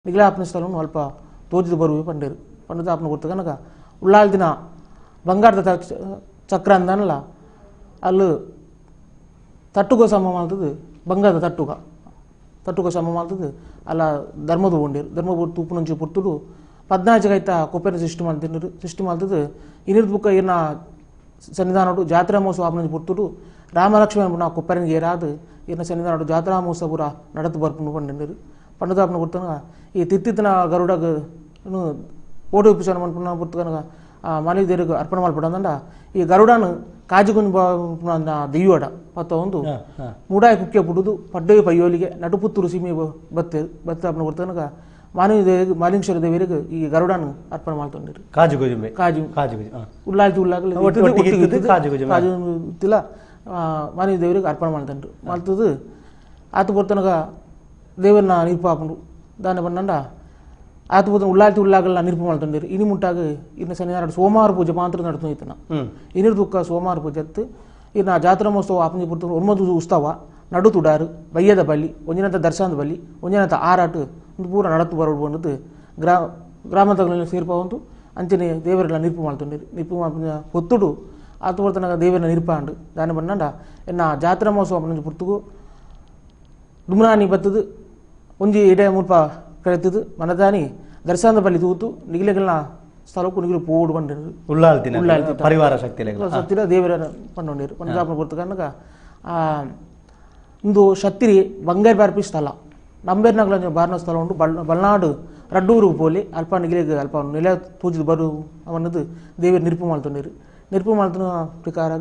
ನಿಗಲ ಆಪನ ಸ್ಥಳ ಅಲ್ಪ ತೋಜಿದ ಬರುವೆ ಪಂಡೇರು ಪಂಡದ ಆಪನ ಗೊತ್ತು ಕನಕ ಉಳ್ಳಾಳ ದಿನ ಬಂಗಾರದ ಚಕ್ರ ಅಂದನಲ್ಲ ಅಲ್ಲಿ ತಟ್ಟುಗ ಸಮ ಮಾಡ್ತದೆ ಬಂಗಾರದ ತಟ್ಟುಗ ಸಮ ಮಾಡ್ತದೆ ಅಲ್ಲ ಧರ್ಮದ ಉಂಡೇರು ಧರ್ಮಪುರ ತೂಪು నుంచి ಪುರ್ತುಡು 14 ಐತ ಕೊಪ್ಪೆನ ಸೃಷ್ಟಿ ಮಾಡ್ತದೆ ಇನ್ನಿರ್ದ ಬುಕ್ಕ ಏನ ಸನ್ನಿಧಾನಡು ಜಾತ್ರಾ ಮಹೋತ್ಸವ ಆಪನ నుంచి ಪುರ್ತುಡು ರಾಮಲಕ್ಷ್ಮಣ ಕೊಪ್ಪೆನಿಗೆ ಏರಾದು ಏನ ಸನ್ನಿಧಾನಡು ಜಾತ್ರಾ ಮಹೋತ್ಸವ ಪೂರ ನಡತು ಬರ್ಪುಂಡು ಪಂಡೇರು ಪಂಡದ ಆಪನ ಗೊತ್ತನ ಈ ತಿತ್ತಿನ ಗರುಡಗ ಓಡಿ ಉಪಿಸನ ಮನ್ಪುನ ಪುರ್ತು ಕನಕ ಮಾಲಿಕ ದೇವರಿಗೆ ಅರ್ಪಣೆ ಮಾಡ್ಬಿಡಂದ ಈ ಗರುಡನು ಕಾಜಿಗುನ್ ದೆಯ್ಯೋಡ ಪತ್ತ ಒಂದು ಮೂಡಾಯಿ ಕುಕ್ಕೆ ಬಿಡುದು ಪಡ್ಡೋಯಿ ಪಯ್ಯೋಲಿಗೆ ನಡುಪುತ್ತೂರು ಸೀಮೆ ಬತ್ತ ಅಪ್ಪನ ಕೊಡ್ತನಕ ಮಾಲಿಂಗೇಶ್ವರ ದೇವರಿಗೆ ಈ ಗರುಡನು ಅರ್ಪಣೆ ಮಾಡ್ತೊಂಡಿರು ಕಾಜು ಉಳ್ಳಾಲ್ತಿ ಕಾಜು ತಿಲ್ಲ ಮಾನವ ದೇವರಿಗೆ ಅರ್ಪಣೆ ಮಾಡ್ತಂಡ್ರು ಮಾಡ್ತದು ಆತ ಕೊಡ್ತನಕ ದೇವರನ್ನ ನಿರ್ಪಾಪನು ದಾನ ಬಂದಂಡ ಆತ పోతే ఉల్లాల్తి ఉల్లాగల్లా నిర్పమాలుతుండేరు ఇని ముట్టాగ ఇన్న శనివారం సోమవార పూజ మాత్రం నడుతున్న ఇని దుక్క సోమవార పూజ ಇನ್ನು ಜಾತ್ರಾ ಮಹೋತ್ಸವ ಆಪಂಜಿ ಪುರ್ತು ಒಮ್ಮದು ಉತ್ಸವ ನಡು ತುಡಾರು ಬಯ್ಯದ ಬಲ್ಲಿ ಒಂಜಿನಂತ ದರ್ಶನದ ಬಲ್ಲಿ ಒಂಜಿನಂತ ಆರಾಟ ಒಂದು ಪೂರ ನಡತು ಬರೋಡು ಬಂದದ್ದು ಗ್ರಾಮದಲ್ಲಿ ಸೇರ್ಪವಂತು ಅಂಚನೆ ದೇವರೆಲ್ಲ ನಿರ್ಪು ಮಾಡ್ತೊಂಡಿರು ನಿರ್ಪು ಹೊತ್ತುಡು ಆತ ಬರ್ತನಾಗ ದೇವರನ್ನ ನಿರ್ಪಾಂಡು ದಾನಿ ಬನ್ನಂಡ ಇನ್ನು ಜಾತ್ರಾ ಮಹೋತ್ಸವ ಆಪಂಜಿ ಪುರ್ತುಗು ದುಮ್ರಾನಿ ಬತ್ತದು ಒಂಜಿ ಇಡೇ ಮುಲ್ಪ ಕಳೆತದು ಮನದಾನಿ ದರ್ಶನದ ಬಲ್ಲಿ ತೂತು ನಿಗಿಲೆಗಳನ್ನ ಸ್ಥಳಕ್ಕೂ ನಿಗಿಲು ಪೋಡು ಬಂದಿರು ಉಳ್ಳಾಲ್ತಿನ ಪರಿವಾರ ಶಕ್ತಿಲ ದೇವರ ಪಂಡೊಂಡಿರು ಪಂಜಾಬ್ನ ಪುರ್ತು ಕನ್ನಗ ಇಂದು ಶತ್ತಿರಿ ಬಂಗಾರ ಬಾರ್ಪಿ ಸ್ಥಳ ನಂಬೇರ್ನಾಗ ಬಾರಿನ ಸ್ಥಳ ಉಂಟು ಬಲ್ನಾಡು ರಡ್ಡೂರು ಪೋಲಿ ಅಲ್ಪ ನಿಗಿಲೆಗೆ ಅಲ್ಪ ನೆಲೆ ತೂಜಿದು ಬರು ಅವನದು ದೇವರು ನಿರ್ಪು ಮಾಡ್ತೊಂಡಿರು ನಿರ್ಪು ಮಾಡ್ತನ ಪ್ರಕಾರ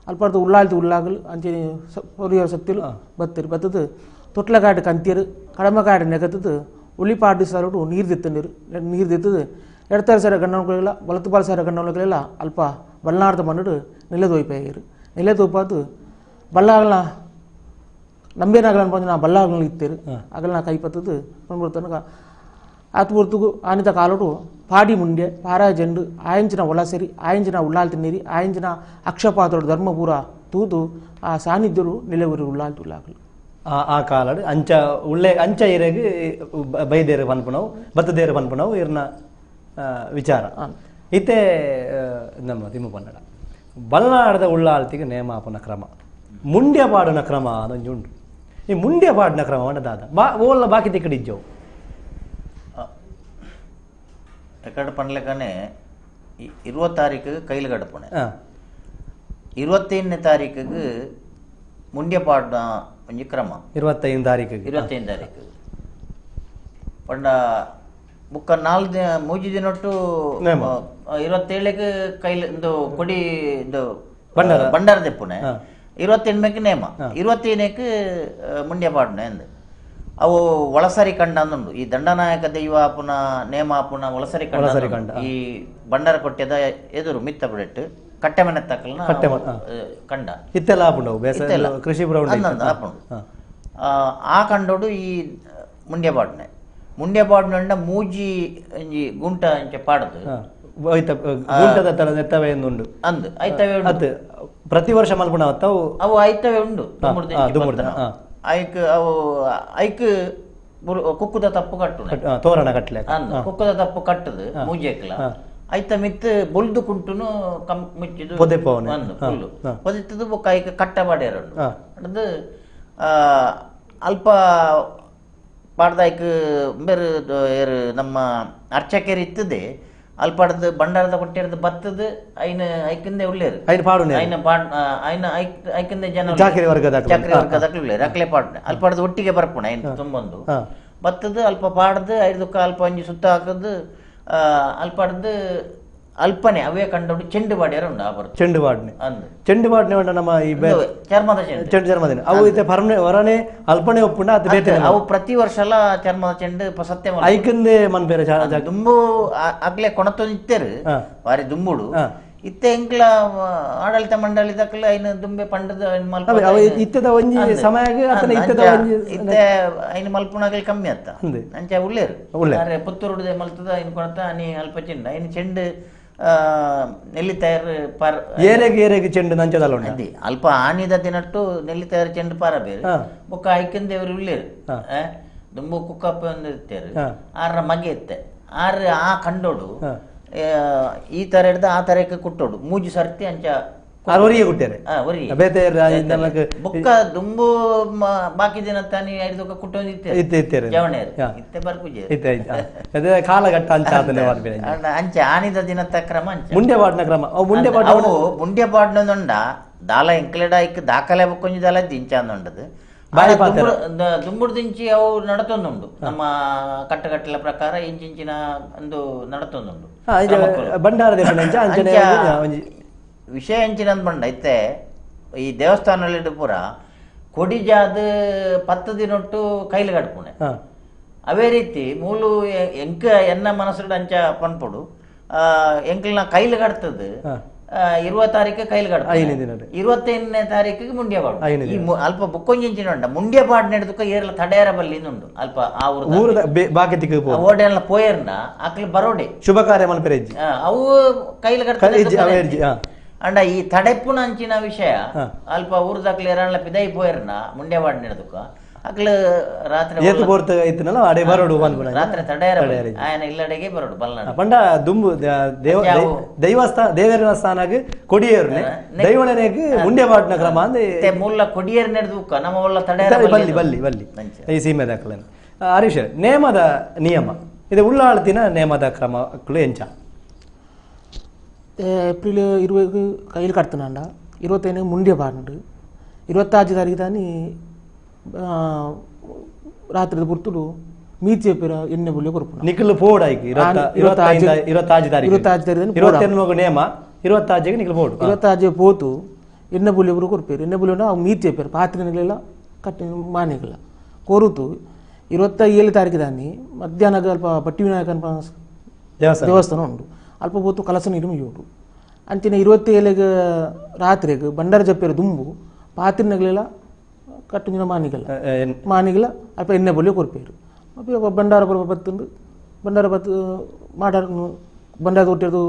ಅಲ್ಪದ ಉಳ್ಳಾಲ್ತಿ ಉಳ್ಳಾಗಲು ಅಂಚೆ ಪರಿವಾರ ಶಕ್ತಿಲು ಬತ್ತಿರು ಬತ್ತದು ತೊಟ್ಲಗಾಡು ಕಂತಿಯರು ಕಡಮಗಾಡು ನೆಗತದು ಉಳಿಪಾಡಿ ಸಾರು ನೀರು ತೆತ್ತಂಡಿರು ನೀರು ತೆತ್ತದು ಎಡತಾರ ಸಾರ ಗಂಡನಗಳಿಲ್ಲ ಬಲತುಪಾಲ ಸಾರ ಗಂಡನಗಳಿಲ್ಲ ಅಲ್ಪ ಬಲ್ನಾಡ್ದ ಮಣ್ಣು ನೆಲೆದೋಯ್ಪಾಗಿರು ನೆಲೆದೋಪಾದು ಬಲ್ಲಾಗಲ ನಂಬೇನಾಗಲನ್ನು ಬಂದು ನಾ ಬಲ್ಲಾಗಲನ್ನು ಇತ್ತೇರು ಆಗಲನ್ನ ಕೈಪತ್ತದು ಬಂದ್ಬಿಡ್ತನಕ ಆತು ಬರ್ತುಗು ಆನಿತ ಕಾಲೋಡು ಪಾಡಿ ಮುಂಡೆ ಪಾರಾಯ ಜಂಡು ಆಯಂಚಿನ ಒಳಸೆರಿ ಆಯಂಚಿನ ಉಳ್ಳಾಲ್ತಿ ನೀರಿ ಆಯಂಚಿನ ಅಕ್ಷಪಾತ್ರೋಡು ಧರ್ಮಪೂರ ತೂದು ಆ ಸಾನ್ನಿಧ್ಯರು ನೆಲೆವರಿ ಉಳ್ಳಾಲ್ತಿ ಉಳ್ಳಾಗಲು ಆ ಕಾಲಡು ಅಂಚ ಇರೆಗೆ ಬೈದೇರು ಪನ್ಪುನವು ಬತ್ತದೇರು ಪನ್ಪುನವು ಇರ್ನ ವಿಚಾರ ಇತ್ತೆ ನಮ್ಮ ತಿಮ್ಮು ಪನ್ನಡ ಬಲ್ನಾಡದ ಉಳ್ಳಾಲ್ತಿಗೆ ನೇಮಾಪನ ಕ್ರಮ ಮುಂಡ್ಯ ಪಾಡಿನ ಕ್ರಮ ಅದೊಂದು ಉಂಟು ಈ ಮುಂಡ್ಯ ಪಾಡಿನ ಕ್ರಮ ದಾದ ಓಲ್ಲ ಬಾಕಿ ತಿಕ್ಕಡಿಜ್ಜವು ಎಕಡೆ ಪನ್ಲೆಕನೆ 20 ತಾರೀಕಿಗೆ ಕೈಲು ಗಡಪಣೆ 25ನೇ ತಾರೀಕಿಗೆ ಮುಂಡ್ಯ ಪಾಡಿನ ಒಂಜಿ ಕ್ರಮ 25 ತಾರೀಕಿಗೆ ಪಂಡ ಬುಕ್ಕ 4 ದಿನ ಮೂಜಿ ದಿನೊಟ್ಟು 27ಕ್ಕೆ ಕೈಲಿ ಇಂದು ಕೊಡಿ ಇದು ಬಂಡಾರ ದೆಪ್ಪುನೆ 28ಕ್ಕೆ ನೇಮ 25ಕ್ಕೆ ಮುಂಡ್ಯ ಪಾಡ್ನೆ ಅಂದು ಅವು ಒಳಸರಿ ಕಂಡ ಅಂದುಂಡು ಈ ದಂಡನಾಯಕ ದೈವ ಆಪುನ ನೇಮ ಆಪುನ ಒಳಸರಿ ಕಂಡ ಈ ಬಂಡಾರ ಕೊಟ್ಟೆದ ಎದುರು ಮಿತ್ತ ಬಿಡಟ್ಟು ಕಟ್ಟೆ ಮನೆ ತಕ್ಕಲ್ನ ಕಂಡ ಇತ್ತೆಲ್ಲ ಆಪುಂಡವು ಕೃಷಿ ಆಪುಂಡು ಆ ಕಂಡೋಡು ಈ ಮುಂಡ್ಯ ಪಾಡ್ನ ಮೂಜಿ ಒಂಜಿ ಗುಂಟ ಅಂಚೆ ಪಾಡದು ನೆತ್ತವೆ ಉಂಡು ಅಂದು ಐತವೆ ಉಂಡು ಪ್ರತಿ ವರ್ಷ ಮಲ್ಪುಣ ಅವು ಐತವೆ ಉಂಡು ಐಕ್ ಅವು ಐಕ್ ಕುಕ್ಕುದ ತಪ್ಪು ಕಟ್ಟು ತೋರಣ ಕಟ್ಲೆ ಕುಕ್ಕುದ ತಪ್ಪು ಕಟ್ಟದು ಮೂಜೆಕ್ಲ ಐತ ಮಿತ್ ಬೊಲ್ದು ಕುಂಟುನು ಮುಚ್ಚಿದು ಪೊದಿತ್ತದು ಬೊಕ್ಕ ಐಕ ಕಟ್ಟ ಬಾಡ್ಯಾರ ಅದು ಅಲ್ಪ ಪಾಡ್ದಾಯ್ಕ ಬೇರೆ ನಮ್ಮ ಅರ್ಚಕೇರಿ ಇತ್ತದೆ ಅಲ್ಪಾಡ್ದು ಬಂಡಾರದ ಕೊಟ್ಟಿರೋದು ಬತ್ತದು ಐನ ಐಕಂದೆ ಉಳ್ಳೇರು ಐಕಂದೆ ಜನ ಚಾಕ್ರಿ ವರ್ಗದ ಉಳ್ಳೇರು ಅಕ್ಲೆ ಪಾಡ್ನೆ ಅಲ್ಪಾಡ್ದು ಒಟ್ಟಿಗೆ ಬರ್ಪುಣ ಐನು ತುಂಬೊಂದು ಬತ್ತದು ಅಲ್ಪ ಪಾಡ್ದು ಐದಕ್ಕ ಅಲ್ಪ ಒಂಜಿ ಸುತ್ತ ಹಾಕದು ಅಲ್ಪಾಡ್ದು ಅಲ್ಪನೆ ಅವೇ ಕಂಡು ಚೆಂಡು ಬಾಡ್ಯಾರ ಉಂಡು ಆ ಬರ್ತು ಚೆಂಡು ಬಾಡ್ನೆ ಉಂಡ ನಮ್ಮ ಈ ಚರ್ಮದ ಚರ್ಮದಿನ ಅವು ಇತ್ತೆ ಹೊರನೆ ಅಲ್ಪನೆ ಒಪ್ಪುಂಡ ಅದು ಬೇತೆ ಅವು ಪ್ರತಿ ವರ್ಷ ಎಲ್ಲ ಚರ್ಮದ ಚೆಂಡು ಸತ್ಯ ಐಕಂದೆ ಮನ್ ಬೇರೆ ದುಂಬು ಆಗ್ಲೇ ಕೊಣತೊಂದು ಇತ್ತೇರು ಬಾರಿ ದುಂಬುಡು ಇತ್ತೆ ಎಂಕ್ಲ ಆಡಳಿತ ಮಂಡಳಿದಕ್ಲ ಐನು ದುಂಬೆ ಪಂಡದ ಇತ್ತದ ಒಂಜಿ ಸಮಯಗೆ ಇತ್ತೆ ಐನು ಮಲ್ಪುಣಾಗಲಿ ಕಮ್ಮಿ ಅತ್ತ ಅಂಚ ಉಳ್ಳೇರು ಪುತ್ತೂರುಡೆ ಮಲ್ತದ ಐನು ಕೊಣತ ನೀ ಅಲ್ಪ ಚೆಂಡ ಐನು ಚೆಂಡು ನೆಲ್ಲಿ ತಯಾರು ಪಾರ್ ಏರೆಗೆ ಚೆಂಡು ನಂಚದಲ್ಲ ಅದೇ ಅಲ್ಪ ಆನಿದ ದಿನಟ್ಟು ನೆಲ್ಲಿ ತಯಾರು ಚೆಂಡು ಪಾರ ಬೇರೆ ಬೊಕ್ಕ ಐಕನ್ ದೇವರು ಉಳ್ಳೇರು ದುಂಬು ಕುಕ್ಕಪ್ಪ ಒಂದು ಇರ್ತೇರು ಆರ ಮಗೆ ಇತ್ತೆ ಆರು ಆ ಕಂಡೋಡು ಈ ತರ ಹಿಡ್ದು ಆ ತರಕ್ಕೆ ಕುಟ್ಟೋಡು ಮೂಜಿ ಸರ್ತಿ ಅಂಚ ಒರಿಗೆ ಕುಟ್ಟಾರೆ ಬುಕ್ಕ ದುಂಬು ಬಾಕಿ ದಿನ ತಾನಿ ಐದು ಕುಟ್ಟೊಂದಿತ್ತೆ ಜವಣೆ ಇತ್ತೆ ಬರ್ಪುಜೆ ಕಾಲಘಟ್ಟ ಅಂಚೆ ಆನಿದ ದಿನದ ಕ್ರಮ ಮುಂಡೆ ಪಾಡ್ನ ಕ್ರಮ ಮುಂಡೆ ಪಾಡ್ನೊಂದುಂಡ ದಾಲ ಎಂಕ್ಲೆಡ ಇಕ್ ದಾಖಲೆ ಕೊಂಚ ದಾಲ ದಿಂಚಾಂದುಂಡದು ದುಂಬುಡು ದಿಂಚಿ ಅವು ನಡತೊಂದುಂಡು ನಮ್ಮ ಕಟ್ಟಗಟ್ಟಲ ಪ್ರಕಾರ ಇಂಚಿಂಚಿನ ಒಂದು ನಡತೊಂದುಂಡು ಬಂಡಾರದ ವಿಷಯ ಎಂಚಿನಂದ್ ಬಂಡ ಐತೆ ಈ ದೇವಸ್ಥಾನದಲ್ಲಿ ಪೂರ ಕೊಡಿಜಾದ 10 ದಿನೊಟ್ಟು ಕೈಲಿ ಕಟ್ಪುಣೆ ಅವೇ ರೀತಿ ಮೂಲು ಎಂಕ ಎನ್ನ ಮನಸ್ಸು ಅಂಚ ಪನ್ಪುಡು ಎಂಕಲ್ನ ಕೈಲಿ ಕಟ್ತದ 20 ತಾರೀಕು ಕೈಲಿ ಕಟ್ಟ 25ನೇ ತಾರೀಕಿಗೆ ಮುಂಡ್ಯ ಪಾಡು ಈ ಅಲ್ಪ ಬುಕ್ಕೊಂಜಿಂಚಿನ ಮುಂಡ್ಯ ಪಾಡ್ ನಡೆದಕ್ಕ ಏರ್ಲ ತಡೆಯರ ಬಲ್ಲಿಂದುಂಡು ಅಲ್ಪ ಆ ಓಡೆಲ್ಲ ಪೋಯರ್ನ ಆಕಲಿ ಬರೋಡೆ ಶುಭ ಕಾರ್ಯ ಮಲ್ಪೆರೆಜ್ಜಿ ಅವು ಕೈಲಿ ಕಟ್ಟ ಅಂಡ ಈ ತಡೆಪ್ಪುನ ಅಂಚಿನ ವಿಷಯ ಅಲ್ಪ ಊರ್ದಾಕ್ಲಿ ಎರಡ್ಲ ಪಿದೈ ಪೋಯರ್ನ ಮುಂಡ್ಯ ಪಾಡ್ ನಡೆದಕ್ಕ ಅಕ್ಲ ರಾತ್ರಿ ರಾತ್ರಿ ತಡೆಯರ ಆಯನ ಇಲ್ಲಡೆಗೆ ಬರೋಡು ಬಲ್ನಾಡು ಪಂಡ ದುಂಬು ದೈವಸ್ಥಾನ ದೇವರ ಸ್ಥಾನಕ್ಕೆ ಕೊಡಿಯೇರ್ನೆ ದೈವಣನೆಗೆ ಮುಂಡೆ ಪಾಟ್ನ ಕ್ರಮ ಅಂದ್ರೆ ಮೂಲ ಕೊಡಿಯೇರ್ ನಡೆದುಕ್ಕ ನಮ್ಮ ಒಳ್ಳ ತಡೆಯರ ಬಲ್ಲಿ ಬಲ್ಲಿ ಬಲ್ಲಿ ಈ ಸೀಮೆ ದಾಖಲೆ ಹರೀಶ್ ನೇಮದ ನಿಯಮ ಇದು ಉಳ್ಳಾಳತಿನ ನೇಮದ ಕ್ರಮಗಳು ಎಂಚ ఏప్రిల్ 20 కైలు కడుతున్నాండ 25 ముండే పాడు 26 తారీఖు దాన్ని రాత్రి పుర్తుడు మీరు చెప్పారు ఎన్ని బుల్లే కొరుపున నికులు పోడాయికి 26 తారీఖు 27 ನೇಮ 26 ಗೆ ನಿకులు పోడు 26 పోతూ ఎన్న బుల్లే బురు కొరుపారు ఎన్న బుల్లే మీరు చెప్పారు పాత్ర నెల కట్టి మానేగల కోరుతూ 27 తారీఖు దాన్ని మధ్యాహ్న పట్టి వినాయకన్ ದೇವಸ್ಥಾನ ಉಂಟು ಅಲ್ಪ ಹೊತ್ತು ಕಲಸ ನೀರು ಮುಗಿಯೋಡು ಅಂಚಿನ 27 ರಾತ್ರಿಗೆ ಬಂಡಾರ ಜಪ್ಪೇರು ದುಂಬು ಪಾತ್ರಿನಗಳೆಲ್ಲ ಕಟ್ಟು ಮಾನಿಗಲ ಅಲ್ಪ ಎಣ್ಣೆ ಬೊಲ್ಲೆ ಕೊರ್ಪೇರು ಬಂಡಾರ ಬತ್ತುಂಡು ಬಂಡಾರ ಬತ್ತು ಮಾಡಾರ ಬಂಡಾರ ಕೊಟ್ಟಿರೋದು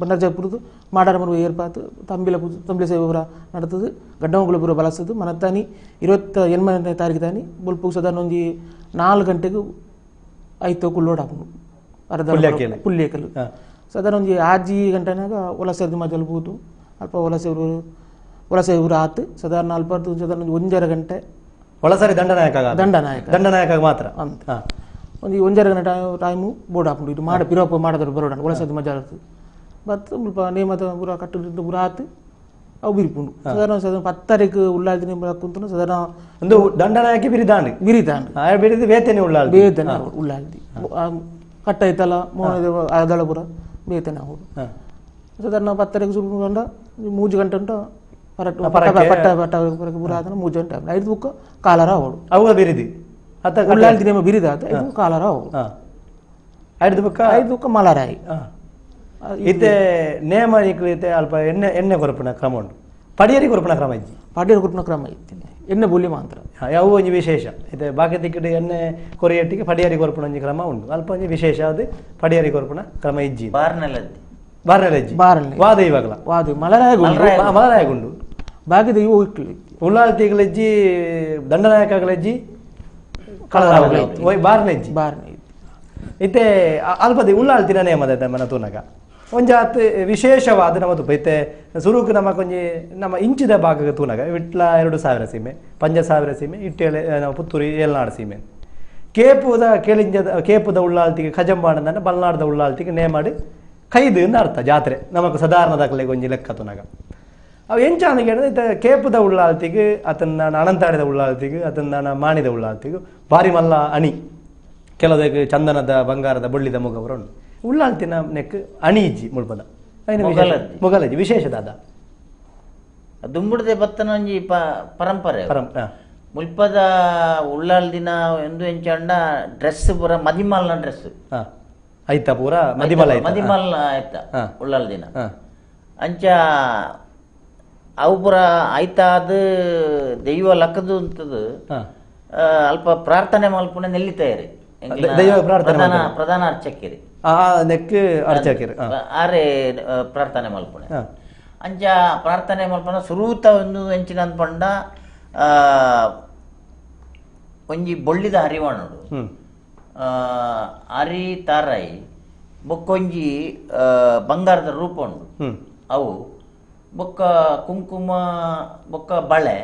ಬಂಡಾರ ಜಪ್ಪುರದು ಮಾಡಾರ ಮರು ಏರ್ಪಾತು ತಂಬಿಲ ಸೇವರ ನಡತದು ಗಡ್ಡಮಗಳು ಬರೋ ಬಲಸದು ಮನತ್ತಾನಿ 28ನೇ ತಾರೀಕು ತಾನಿ ಬೊಲ್ಪು ಸಾಧಾರಣ ಒಂದು 4 ಗಂಟೆಗೆ ಐದು ಕುಲ್ಲೋಡ್ ಹಾಕೊಂಡು ಪುಲ್ಲೇಕಲು ಸಾಧಾರಣ ಒಂದು 6 ಗಂಟೆನಾಗ ಒಲಸೆದು ಮಜಲ್ ಬೂತು ಅಲ್ಪ ಒಲಸೆ ಊರು ಆತು ಸಾಧಾರಣ ಅಲ್ಪ ಸಾಧಾರಣ 1.5 ಗಂಟೆ ಒಳಸರಿ ದಂಡನಾಯಕ ಮಾತ್ರ ಅಂತ ಒಂದು 1.5 ಗಂಟೆ ಟೈಮು ಬೋರ್ಡ್ ಹಾಕೊಂಡು ಇದು ಮಾಡಿ ಪಿರೋಪ ಮಾಡಿದ್ರು ಬರೋಣ ಒಳಸೆದು ಮಜಾ ಇರ್ತದೆ ಮತ್ತು ಸ್ವಲ್ಪ ನೇಮದ ಪೂರ ಕಟ್ಟು ಪೂರ ಆತು ಅವು ಬಿರಿಪುಂಡು ಸಾಧಾರಣ 10 ತಾರೀಕು ಉಳ್ಳಾಳ್ದಿನ ಕುಂತು ಸಾಧಾರಣ ಒಂದು ದಂಡನಾಯಕಿ ಬಿರಿದಾಂಡು ಬಿರಿದು ವೇತನೆ ಉಳ್ಳಾಳ್ದಿ ಕಟ್ಟ ಐತಲ್ಲ ಅದಳ ಪೂರ ಬೇತನೆ ಆಗೋದು ಸಾಧಾರಣ 10 ತಾರೀಕು ಸುರುಕೊಂಡ 3 ಗಂಟೆ ಉಂಟು ಪಟ್ಟ ಪೂರ ಆದ 3 ಗಂಟೆ 5 ಬುಕ್ಕ ಕಾಲರ ಆಗೋಡು ಅವು ಬಿರಿದಿ ಉಳ್ಳಾಳ್ದಿ ನೇಮ ಬಿರಿದಾತ 5 ಕಾಲರ ಆಗೋಡು 5 ಬುಕ್ಕ ಮಲರಾಯಿ ಇತ್ತೆ ನೇಮ ಇತ್ತೆ ಅಲ್ಪ ಎಣ್ಣೆ ಕೊರಪಣ ಕ್ರಮ ಉಂಟು ಪಡಿಯರಿ ಕೊರಪಣ ಕ್ರಮ ಇಜ್ಜಿ ಪಡಿಯರಿ ಕೊರಪಣ ಕ್ರಮ ಇತ್ತು ಎಣ್ಣೆ ಬುಲ್ಲಿ ಮಾತ್ರ ಯಾವ ಒಂಜಿ ವಿಶೇಷ ಇದೆ ಬಾಕಿ ತಿಕ್ಕಡೆ ಎಣ್ಣೆ ಕೊರಿಯಟ್ಟಿಗೆ ಪಡಿಯರಿ ಕೊರಪಣ ಒಂಜಿ ಕ್ರಮ ಉಂಟು ಅಲ್ಪ ಒಂಜಿ ವಿಶೇಷ ಅದು ಪಡಿಯರಿ ಕೊರಪಣ ಕ್ರಮ ಇಜ್ಜಿ ಬಾರ್ನಲಜ್ಜಿ ವಾದ ಇವಾಗಲ ವಾದ ಮಲರಾಯಗುಂಡು ಬಾಕಿದ ಇವು ಇಕ್ಕಲಿ ಉಳ್ಳಾಳ್ತಿಗಳಜ್ಜಿ ದಂಡನಾಯಕಗಳಜ್ಜಿ ಬಾರ್ನಜ್ಜಿ ಇತ್ತೆ ಅಲ್ಪದಿ ಉಳ್ಳಾಳ್ತಿನ ನೇಮದ ಮನ ತೂನಗ ಒಂಜಾತ್ ವಿಶೇಷವಾದ ನಮ್ಮದು ಇತ್ತೆ ಸುರುಕು ನಮ್ಮ ಕೊಂಜಿ ನಮ್ಮ ಇಂಚಿದ ಭಾಗಕ್ಕೆ ತೂನಗ ವಿಟ್ಲ 2000 ಸೀಮೆ 5000 ಸೀಮೆ ಇಟ್ಟೇಳೆ ನಾವು ಪುತ್ತೂರು 7 ಸೀಮೆ ಕೇಪುದ ಉಳ್ಳಾಳ್ತಿಗೆ ಖಜಂಬಾಣದ ಬಲ್ನಾಡದ ಉಳ್ಳಾಳ್ತಿಗೆ ನೇಮಾಡಿ ಕೈದು ಅರ್ಥ ಜಾತ್ರೆ ನಮಕ್ ಸಾಧಾರಣದಾಗಲೇ ಕೊಂಜಿ ಲೆಕ್ಕ ತೂನಗ ಅವು ಎಂಚಾನಿಗೆ ಹೇಳಿದ್ರೆ ಕೇಪುದ ಉಳ್ಳಾಳ್ತಿಗೆ ಅದನ್ನ ಅನಂತಾಡಿದ ಉಳ್ಳಾಳ್ತಿಗೆ ಅದನ್ನ ಮಾಣಿದ ಉಳ್ಳಾಳ್ತಿಗೆ ಭಾರಿ ಮಲ್ಲ ಅಣಿ ಕೆಲವಕ್ಕೆ ಚಂದನದ ಬಂಗಾರದ ಬೊಳ್ಳಿದ ಮುಗವರು ಉಂಟು ಉಳ್ಳಾಳ್ತಿನ ನೆಕ್ ಅಣಿ ಇಜ್ಜಿ ಮುಳ್ಪದ ಮೊಗಲಜ್ಜಿ ವಿಶೇಷದಾದ ದುಂಬುಡದೆ ಬತ್ತನೊಂಜಿ ಪರಂಪರೆ ಮುಲ್ಪದ ಉಳ್ಳಾಳ್ದಿನ ಎಂದು ಎಂಚಂಡ ಡ್ರೆಸ್ ಪೂರ ಮದಿಮಲ್ನ ಡ್ರೆಸ್ ಐತ ಪೂರ ಮದಿಮಲ್ ಆಯ್ತ ಉಳ್ಳಾಳ್ದಿನ ಅಂಚ ಅವು ಪೂರ ಆಯ್ತಾದ ದೈವ ಲಕ್ಕದು ಅಂತದು ಅಲ್ಪ ಪ್ರಾರ್ಥನೆ ಮಲ್ಪುಣ ನೆಲ್ಲಿತಾಯಿರಿ ಪ್ರಧಾನ ಅರ್ಚಕಿರಿ ಆರೆ ಪ್ರಾರ್ಥನೆ ಮಲ್ಪುಣೆ ಅಂಚ ಪ್ರಾರ್ಥನೆ ಮಲ್ಪನ ಸುರೂತ ಒಂದು ಎಂಚಿನ ಪಂಡ ಒಂಜಿ ಬೊಳ್ಳಿದ ಹರಿವಾಣುಡು ಹರಿ ತಾರಾಯಿ ಬೊಕ್ಕೊಂಜಿ ಬಂಗಾರದ ರೂಪ ಉಂಡು ಅವು ಬೊಕ್ಕ ಕುಂಕುಮ ಬೊಕ್ಕ ಬಳೆ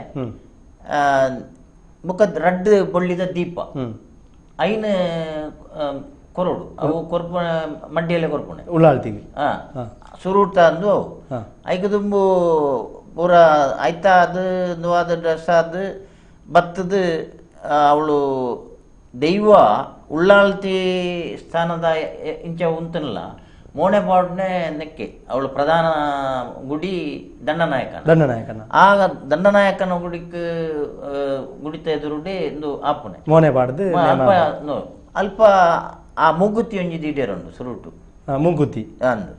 ಬೊಕ್ಕ ರಡ್ಡ್ ಬೊಳ್ಳಿದ ದೀಪ ಐನ್ ಕೊರಡು ಅವು ಕೊರ್ಪ ಮಡ್ಡಿಯಲ್ಲೇ ಕೊರ್ಪುಣೆ ಉಳ್ಳಾಳ್ತಿಗೆ ಸುರುಟ ಅಂದು ಐಕ ತುಂಬು ಪೂರ ಐತಾದು ನುವಾದ ಡ್ರೆಸ್ ಆದ್ ಬತ್ತದ ಅವಳು ದೈವ ಉಳ್ಳಾಳ್ತಿ ಸ್ಥಾನದ ಇಂಚ ಉಂತನಲ್ಲ ಮೋಣೆಪಾಡ್ನೆ ನೆಕ್ಕೆ ಅವಳು ಪ್ರಧಾನ ಗುಡಿ ದಂಡನಾಯಕನ ಆಗ ದಂಡನಾಯಕನ ಗುಡಿತ ಎದುರುಡೆ ಇಂದು ಆಪುಣೆ ಮೋಣೆಪಾಡ್ದು ಅಲ್ಪ ಆ ಮುಗ್ಗುತ್ತಿ ಒಂಜಿ ದೀಡೇರುಂಡು ಸುರುಟು ಮುಗ್ಗುತ್ತಿ ಅಂದು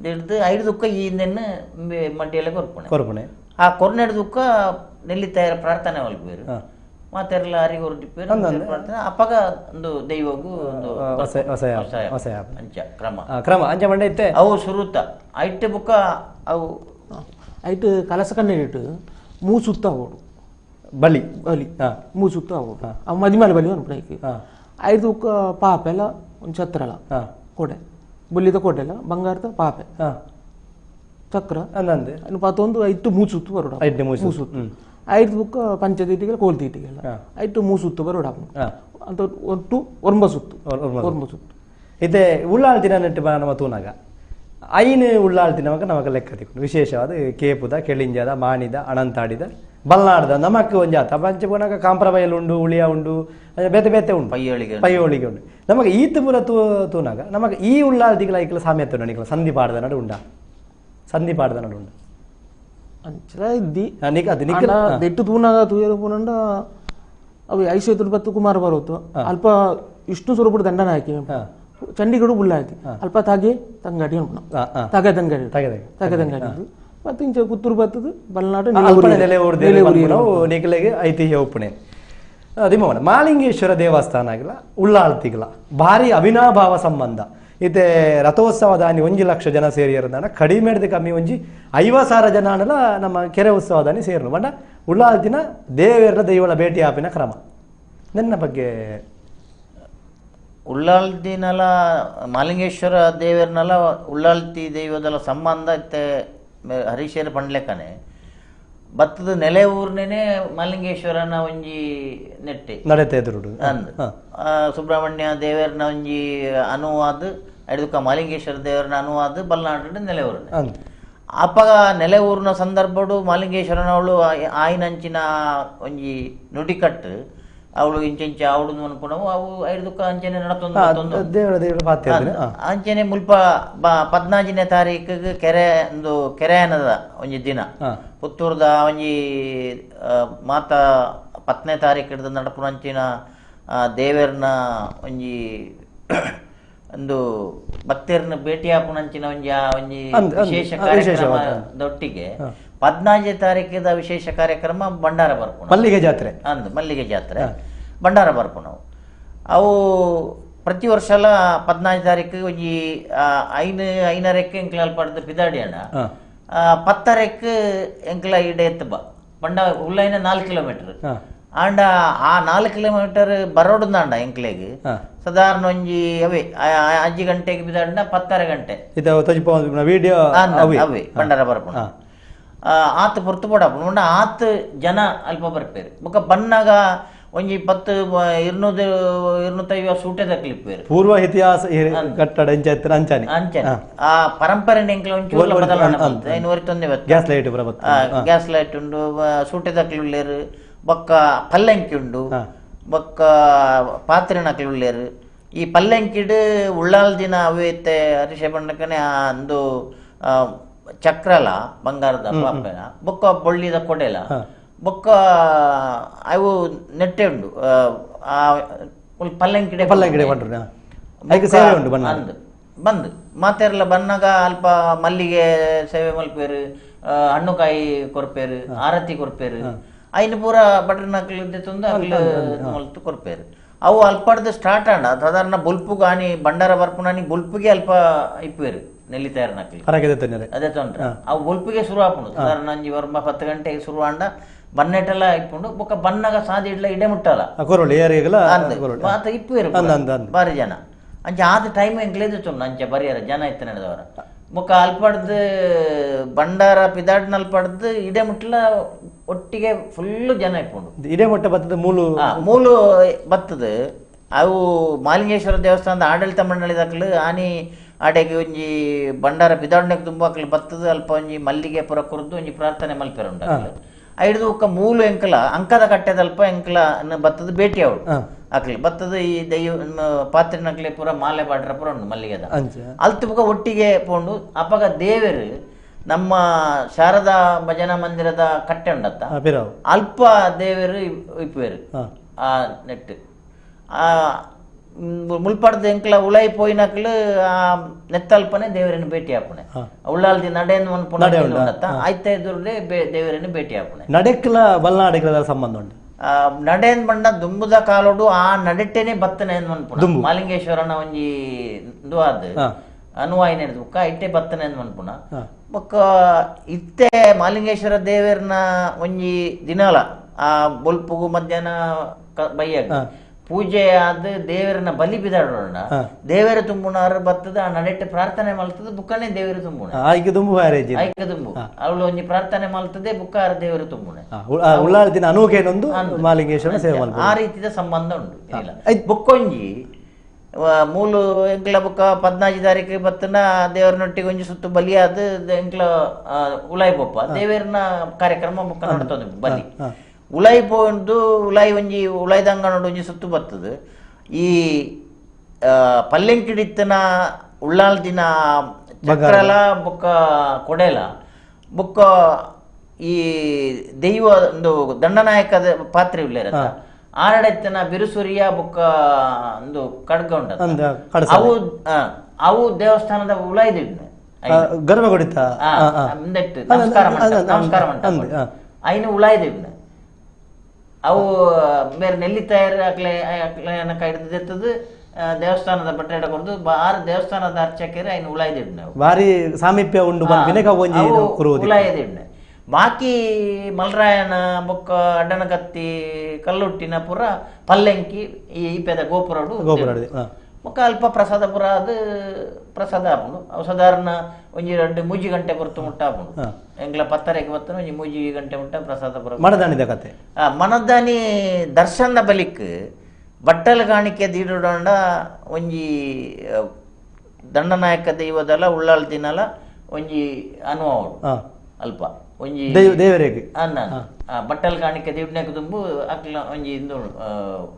ಹಿಡ್ದು ಐದು ದುಃಖ ಈ ನೆನ್ನ ಮಡ್ಡಿಯಲ್ಲೇ ಕೊರ್ಪುಣೆ ಆ ಕೊರ್ನೆಡ್ ದುಃಖ ನೆಲ್ಲಿ ತಯಾರ ಪ್ರಾರ್ಥನೆ ಒಲ್ಪೇರು ಮಾತೆರ್ಲ ಅರಿಗೆ ಹೊರಟಿಪ್ಪೇರು ಪ್ರಾರ್ಥನೆ ಅಪ್ಪಗ ಒಂದು ದೈವಗೂ ಒಂದು ಅಂಚ ಕ್ರಮ ಅಂಚ ಮಂಡೆ ಇತ್ತೆ ಅವು ಸುರುತ್ತ ಐಟ್ ಬುಕ್ಕ ಅವು ಐಟ್ ಕಲಸ ಕಣ್ಣಿಟ್ಟು ಮೂರು ಸುತ್ತ ಓಡು ಬಲಿ ಮೂರು ಸುತ್ತ ಓಡು ಅವು ಮದಿಮೇಲೆ ಬಲಿ ಅನ್ಪಡೈಕ್ ಐದು ಪಾಪೆಲ್ಲ ಒಂದು ಛತ್ರಲ ಕೋಟೆ ಬುಲ್ಲಿದ ಕೋಟೆಲ್ಲ ಬಂಗಾರದ ಪಾಪೆ ಚಕ್ರ ಪತ್ತೊಂದು ಐಟು ಮೂಸುತ್ತು ಬರೋಡ ಮೂಸುತ್ತು ಐದು ಬುಕ್ಕ ಪಂಚತೀಟಿಗೆಲ್ಲ ಕೋಲ್ತೀಟಿಗೆಲ್ಲ ಐಟು ಮೂಸುತ್ತು ಬರೋಡ ಅಂತ ಒಟ್ಟು ಒರ್ಂಬ ಸುತ್ತು ಇತ್ತೆ ಉಳ್ಳಾಳ್ತಿನ ನೆಟ್ಟು ನಮ್ಮ ತೂನಾಗ ಐನು ಉಳ್ಳಾಳ್ತಿನವಾಗ ನಮಗ ಲೆಕ್ಕ ತಿಕ್ಕೊಂಡು ವಿಶೇಷವಾದ ಕೇಪುದ ಕೆಳಿಂಜದ ಮಾಣಿದ ಅಣಂತಾಡಿದ ಬಲ್ನಾಡ್ದ ನಮಕ್ ಒಂಜಾತ ಪಂಚಪುನಗ ಕಾಂಪ್ರಬೈಲ್ ಉಂಡು ಉಳಿಯ ಉಂಡು ಬೇತೆ ಬೇತೆ ಉಂಡು ಪೈಯೋಳಿಗೆ ಉಂಡು ನಮಗೆ ಈತ ಪುರ ತೂನಾಗ ನಮಗೆ ಈ ಉಳ್ಳಾಳ್ತಿಗಳ ಐಕಲ ಸಾಮ್ಯತೆ ನಡಿಕಲ ಸಂಧಿ ಪಾಡ್ದ ನಡು ಉಂಡ ಸಂಧಿ ಪಾಡ್ದ ನಡು ಉಂಡ ಅಂಚಲ ಇದ್ದಿ ದೆಟ್ಟು ತೂನಾಗ ತೂಯರು ಪುನಂಡ ಅವು ಐಶೇತುಡು ಬತ್ತು ಕುಮಾರ ಬರೋತು ಅಲ್ಪ ವಿಷ್ಣು ಸ್ವರೂಪದ ದಂಡನ ಹಾಕಿ ಚಂಡೀಗಢ ಬುಲ್ಲಾಯ್ತಿ ಅಲ್ಪ ತಾಗೆ ತಂಗಾಡಿ ಅನ್ಪುಣ ತಾಗೆ ತಂಗಾಡಿ ಮತ್ತೆ ಇಂಚ ಪುತ್ತೂರು ಬತ್ತದು ಬಲ್ನಾಡು ನಿಖಲೆಗೆ ಐತಿಹ್ಯ ಒಪ್ಪಣೆ ದಿಮವನ ಮಾಲಿಂಗೇಶ್ವರ ದೇವಸ್ಥಾನ ಆಗಿಲ್ಲ ಉಳ್ಳಾಳ್ತಿಗಲ ಭಾರಿ ಅವಿನಾಭಾವ ಸಂಬಂಧ ಇತ್ತೆ ರಥೋತ್ಸವದಾನಿ 1 ಲಕ್ಷ ಜನ ಸೇರಿಯರದಾನ ಕಡಿಮೆ ಕಮ್ಮಿ ಒಂಜಿ 50,000 ಜನ ಅನ್ನಲ ನಮ್ಮ ಕೆರೆ ಉತ್ಸವದಾನಿ ಸೇರಿರು ಬಂಡ ಉಳ್ಳಾಳ್ತಿನ ದೇವೇರ ದೈವಳ ಭೇಟಿ ಆಪಿನ ಕ್ರಮ ನನ್ನ ಬಗ್ಗೆ ಉಳ್ಳಾಳ್ತಿನಲ ಮಾಲಿಂಗೇಶ್ವರ ದೇವರನಲ ಉಳ್ಳಾಳ್ತಿ ದೈವದಲ ಸಂಬಂಧ ಇತ್ತೆ ಹರೀಶರ ಪಂಡ್ಲೆಕ್ಕನೆ ಬತ್ತದ ನೆಲೆ ಊರ್ನೇನೆ ಮಾಲಿಂಗೇಶ್ವರನ ಒಂಜಿ ನೆಟ್ಟೆ ನಡೆತೆ ಎದುರುಡು ಅಂದ್ ಸುಬ್ರಹ್ಮಣ್ಯ ದೇವರನ ಒಂಜಿ ಅನುವಾದ ಐದುಕ ಮಾಲಿಂಗೇಶ್ವರ ದೇವರನ ಅನುವಾದ ಬಲ್ನಾಡು ನೆಲೆ ಊರ್ನೆ ಅಪ್ಪಗ ನೆಲೆ ಊರಿನ ಸಂದರ್ಭಡು ಮಾಲಿಂಗೇಶ್ವರನವಳು ಆಯ್ನಂಚಿನ ಒಂಜಿ ನುಡಿಕಟ್ಟು ಅವಳು ಇಂಚ ಅವಳು ಅನ್ಪುಣವು ಅವು ಐದುಕ ಅಂಚನೆ ನಡತೊಂದು ಅಂಚನೆ ಮುಲ್ಪ 14ನೇ ತಾರೀಕಿಗೆ ಕೆರೆ ಅನ್ನದ ಒಂಜಿ ದಿನ ಪುತ್ತೂರ್ದ ಒಂಜಿ ಮಾತ 10ನೇ ತಾರೀಕು ಹಿಡಿದು ನಡಪುನಂಚಿನ ದೇವೇರ್ನ ಒಂಜಿ ಒಂದು ಭಕ್ತರನ್ನ ಭೇಟಿ ಆಪುನಂಚಿನ ಒಂಜಿ ವಿಶೇಷ ಕಾರ್ಯಕ್ರಮದೊಟ್ಟಿಗೆ 14ನೇ ತಾರೀಕಿದ ವಿಶೇಷ ಕಾರ್ಯಕ್ರಮ ಭಂಡಾರ ಬರ್ಪುಣ ಮಲ್ಲಿಗೆ ಜಾತ್ರೆ ಭಂಡಾರ ಬರ್ಪುಣವು ಅವು ಪ್ರತಿ ವರ್ಷಲ 14ನೇ ತಾರೀಕು ಒಂಜಿ ಐನರೆಕ್ಕೆ ಎಂಕ್ಲ ಅಲ್ಪಡ್ದು ಪಿದಾಡಿ ಅಣ್ಣ 10 ಎಂಕ್ಲ ಇಡೆ ಎತ್ತು ಬಂಡ ಉಳ್ಳೈನ 4 ಕಿಲೋಮೀಟರ್ ಆಂಡ ಆ 4 ಕಿಲೋಮೀಟರ್ ಬರೋಡ್ದಾಂಡ ಎಂಕ್ಲೆಗ್ ಸಾಧಾರಣ ಒಂಜಿ ಅವೇ 5 ಗಂಟೆಗೆ ಬಿದಾಡಿನ 10 ಗಂಟೆ ಅವೇ ಭಂಡಾರ ಬರ್ಪುಣ ಆತ್ ಪೊರ್ತು ಪೋಡ ಆತ್ ಜನ ಅಲ್ಪ ಬರ್ಪೇರು ಬೊಕ್ಕ ಬನ್ನಾಗ ಒಂಜಿ 250 ಸೂಟೆದ ಕ್ಲಿಪ್ಪೇರು ಪೂರ್ವ ಇತಿಹಾಸ ಕಟ್ಟಡ ಅಂಚನೆ ಆ ಪರಂಪರೆ ಎಂಕ್ಲ ಒಂಚೂರು ಬದಲಾವಣೆ ಗ್ಯಾಸ್ ಲೈಟ್ ಉಂಡು ಸೂಟೆದ ಕ್ಲಿಳ್ಳೇರು ಬೊಕ್ಕ ಪಲ್ಲಂಕಿ ಉಂಡು ಬೊಕ್ಕ ಪಾತ್ರೆನ ಕ್ಲಿಳ್ಳೇರು ಈ ಪಲ್ಲಂಕಿಡ್ ಉಳ್ಳಾಲ್ ದಿನ ಅವೈತೆ ಹರೀಶ ಬಣ್ಣಕ್ಕನೆ ಒಂದು ಚಕ್ರಲ ಬಂಗಾರದ ಪಾಪೆನ ಬೊಕ್ಕ ಬೊಳ್ಳಿದ ಕೊಡೆಲ ಬೊಕ್ಕ ಅವು ನೆಟ್ಟೆ ಉಂಡು ಪಲ್ಲಂಕಿಡೆ ಬಂದು ಮಾತೆರ್ಲ ಬನ್ನಾಗ ಅಲ್ಪ ಮಲ್ಲಿಗೆ ಸೇವೆ ಮಲ್ಪೇರು ಹಣ್ಣುಕಾಯಿ ಕೊರ್ಪೇರು ಆರತಿ ಕೊರ್ಪೇರು ಐನು ಪೂರ ಬಟ್ರ ನಕ್ಲಿದ್ದೆ ತುಂದು ಮಲ್ತು ಕೊರ್ಪೇರು ಅವು ಅಲ್ಪಡ್ದು ಸ್ಟಾರ್ಟ್ ಆಂಡ ಸಾಧಾರಣ ಬುಲ್ಪು ಗಾನಿ ಭಂಡಾರ ಬರ್ಪುನಾನಿ ಬುಲ್ಪಿಗೆ ಅಲ್ಪ ಇಪ್ಪೇರು ನೆಲ್ಲಿ ತಯಾರು ನಕ್ಲಿ ಅದೇ ತೊಂದ್ರೆ ಅವು ಬುಲ್ಪಿಗೆ ಶುರು ಆಪುಂಡು ಸಾಧಾರಣ 9 10 ಗಂಟೆಗೆ ಶುರು ಆಂಡ ಬನ್ನೆಟೆಲ್ಲ ಇಪ್ಪುಂಡು ಬೊಕ್ಕ ಬನ್ನಗ ಸಾದಿ ಇಡ್ಲ ಇಡೆ ಮುಟ್ಟಲ್ಲ ಕೊರೊಳ್ಳಿ ಏರಿಯಾಗಲ ಮಾತ ಇಪ್ಪು ಬಾರಿ ಜನ ಅಂಚೆ ಆದ ಟೈಮ್ ಎಂಕ್ಲೇದು ತುಂಡು ಅಂಚೆ ಬರಿಯಾರ ಜನ ಇತ್ತು ನಡೆದವರ ಬೊಕ್ಕ ಅಲ್ಪಡ್ದು ಬಂಡಾರ ಪಿದಾಡ್ನಲ್ಲಿ ಪಡ್ದು ಇಡೆ ಮುಟ್ಲ ಒಟ್ಟಿಗೆ ಫುಲ್ಲು ಜನ ಇಪ್ಪುಂಡು ಇಡೆ ಮುಟ್ಟ ಬತ್ತದ ಮೂಲು ಬತ್ತದ ಅವು ಮಾಲಿಂಗೇಶ್ವರ ದೇವಸ್ಥಾನದ ಆಡಳಿತ ಮಂಡಳಿದಾಗ್ಲು ಆನಿ ಆಡೆಗೆ ಒಂಜಿ ಬಂಡಾರ ಪಿದಾಡ್ನೆಗ್ ತುಂಬಾಕ್ಲು ಬತ್ತದ ಅಲ್ಪ ಒಂಜಿ ಮಲ್ಲಿಗೆ ಪುರ ಕುರ್ದು ಒಂಜಿ ಪ್ರಾರ್ಥನೆ ಮಲ್ಪೆರ ಉಂಟಾಗ್ಲು ಐಡ್ದು ಒಕ್ಕ ಮೂಲು ಎಂಕಲ ಅಂಕದ ಕಟ್ಟೆದಲ್ಪ ಎಂಕಲ ಬತ್ತದ ಭೇಟಿ ಅವಳು ಆಕ್ಲಿ ಬತ್ತದ ಈ ದೈವ ಪಾತ್ರಿನಕ್ಲೆ ಪೂರ ಮಾಲೆ ಬಾಡ್ರ ಪೂರ ಉಂಡು ಮಲ್ಲಿಗೆದ ಅಲ್ತು ಬುಕ ಒಟ್ಟಿಗೆ ಪೋಂಡು ಅಪ್ಪಗ ದೇವರು ನಮ್ಮ ಶಾರದಾ ಭಜನಾ ಮಂದಿರದ ಕಟ್ಟೆ ಉಂಡತ್ತ ಅಲ್ಪ ದೇವರು ಇಪ್ಪೇರು ಆ ನೆಟ್ ಆ ಮುಲ್ಪಡ್ದು ಎಂಕ್ಲ ಉಳೈ ಪೋಯಿನಕ್ಲು ಆ ನೆತ್ತಲ್ಪನೆ ದೇವರನ್ನು ಭೇಟಿ ಹಾಪುಣೆ ಉಳ್ಳಾಲ್ದಿ ನಡೆಯನ್ನು ಅನ್ಪುಣತ್ತ ಆಯ್ತಾ ಎದುರುಡೆ ದೇವರನ್ನು ಭೇಟಿ ಹಾಪುಣೆ ನಡೆಕ್ಲ ಬಲ್ನಾಡಿಗಳ ಸಂಬಂಧ ಉಂಟು ನಡೆನ್ ಬಂಡ ದುಂಬುದ ಕಾಲೋಡು ಆ ನಡೆಟ್ಟೆನೆ ಬತ್ತನೆ ಅನ್ಪುಣ ಮಾಲಿಂಗೇಶ್ವರನ ಒಂಜಿ ದುವಾದ ಅನುವಾಯಿ ನಡೆದು ಬುಕ್ಕ ಇಟ್ಟೆ ಬತ್ತನೆ ಅನ್ಪುಣ ಬೊಕ್ಕ ಇತ್ತೆ ಮಾಲಿಂಗೇಶ್ವರ ದೇವರನ ಒಂಜಿ ದಿನಾಲ ಆ ಬೊಲ್ಪುಗು ಮಧ್ಯಾಹ್ನ ಬೈಯಾಗ ಪೂಜೆ ಆದ ದೇವರನ್ನ ಬಲಿ ಬಿದಾಡೋಣ ದೇವರ ತುಂಬುನಾರು ಬರ್ತದ ಆ ನಡೆಟ್ಟು ಪ್ರಾರ್ಥನೆ ಮಲ್ತದ ಬುಕ್ಕನೆ ದೇವರು ತುಂಬುಣ ಆಯ್ಕೆ ತುಂಬು ಆಯ್ಕೆ ತುಂಬು ಅವಳು ಒಂಜಿ ಪ್ರಾರ್ಥನೆ ಮಲ್ತದೆ ಬುಕ್ಕಾರ ದೇವರು ತುಂಬುಣೆ ಉಳ್ಳಾಲ್ದಿನ ಅನುಕೇನೊಂದು ಮಾಲಿಂಗೇಶ್ವರ ಸೇವೆ ಆ ರೀತಿಯ ಸಂಬಂಧ ಉಂಟು ಬುಕ್ಕೊಂಜಿ ಮೂಲು ಎಂಕ್ಲ ಬುಕ್ಕ 14 ತಾರೀಕಿಗೆ ಬತ್ತನ ದೇವರನೊಟ್ಟಿಗೆ ಒಂಜಿ ಸುತ್ತು ಬಲಿಯಾದ ಎಂಕ್ಲ ಉಲಾಯಿ ಬೊಪ್ಪ ದೇವರನ ಕಾರ್ಯಕ್ರಮ ಬುಕ್ಕ ನಡ್ತದೆ ಬಲಿ ಉಲಾಯಿ ಪೋಂಡು ಉಲಾಯಿ ಒಂಜಿ ಉಲಾಯ್ದಂಗ ನೋಡು ಒಂಜಿ ಸುತ್ತು ಬರ್ತದೆ ಈ ಪಲ್ಲೆಂಕಿಡಿತ್ತನ ಉಳ್ಳಾಲ್ ದಿನ ಚಕ್ರಲ ಬೊಕ್ಕ ಕೊಡೆಲ ಬೊಕ್ಕ ಈ ದೈವ ಒಂದು ದಂಡನಾಯಕದ ಪಾತ್ರೆ ಉಳ್ಳೇರ ಆರಡೆತ್ತನ ಬಿರುಸುರಿಯ ಬೊಕ್ಕ ಒಂದು ಖಡ್ಗ ಉಂಟ ಅವು ಅವು ದೇವಸ್ಥಾನದ ಉಲಾಯ್ದಿಡ್ನೆ ಗರ್ಭಗುಡಿತ ನಮಸ್ಕಾರ ಮಂಟಪ ಐನು ಉಲಾಯ್ದಿಡ್ನೆ ಅವು ಬೇರೆ ನೆಲ್ಲಿ ತಯಾರು ಹಿಡಿದಿರ್ತದ ದೇವಸ್ಥಾನದ ಬಟ್ಟೆ ಕೊಡ್ದು ಆರು ದೇವಸ್ಥಾನದ ಅರ್ಚಕರು ಐನು ಉಲಾಯ್ದಿಡ್ನೆ ಬಾರಿ ಸಾಮೀಪ್ಯ ಉಂಡು ಉಲಾಯ್ದಿಡ್ನೆ ಬಾಕಿ ಮಲ್ರಾಯನ ಬೊಕ್ಕ ಅಡ್ಡನಗತ್ತಿ ಕಲ್ಲುಟ್ಟಿನ ಪುರ ಪಲ್ಲೆಂಕಿ ಈ ಪೆದ ಗೋಪುರಡು ಬೊಕ್ಕ ಅಲ್ಪ ಪ್ರಸಾದ ಪುರ ಅದು ಪ್ರಸಾದ ಆಪುಂಡು ಅವು ಸಾಧಾರಣ ಒಂಜಿ 2 ಮೂಜಿ ಗಂಟೆ ಬರ್ತು ಮುಟ್ಟ ಆಪುಂಡು ಎಂಗ್ಲ 10 ಬರ್ತನ ಒಂಜಿ ಮೂಜಿ ಗಂಟೆ ಮುಟ್ಟ ಪ್ರಸಾದ ಪುರ ಮನದಾನಿದ ಕತೆ ಮನದಾನಿ ದರ್ಶನದ ಬಲಿಕ್ ಬಟ್ಟಲು ಕಾಣಿಕೆ ದೀಡೋಂಡ ಒಂಜಿ ದಂಡನಾಯಕ ದೈವದಲ್ಲ ಉಳ್ಳಾಲ್ ದಿನಲ ಒಂಜಿ ಅನುಭವ ಅಲ್ಪ ಒಂಜಿ ದೇವರಿಗೆ ಅನ್ನ ಬಟ್ಟಲು ಕಾಣಿಕೆ ದೀಡ್ನೆಕ್ ತುಂಬು ಅಕ್ಲ ಒಂಜಿ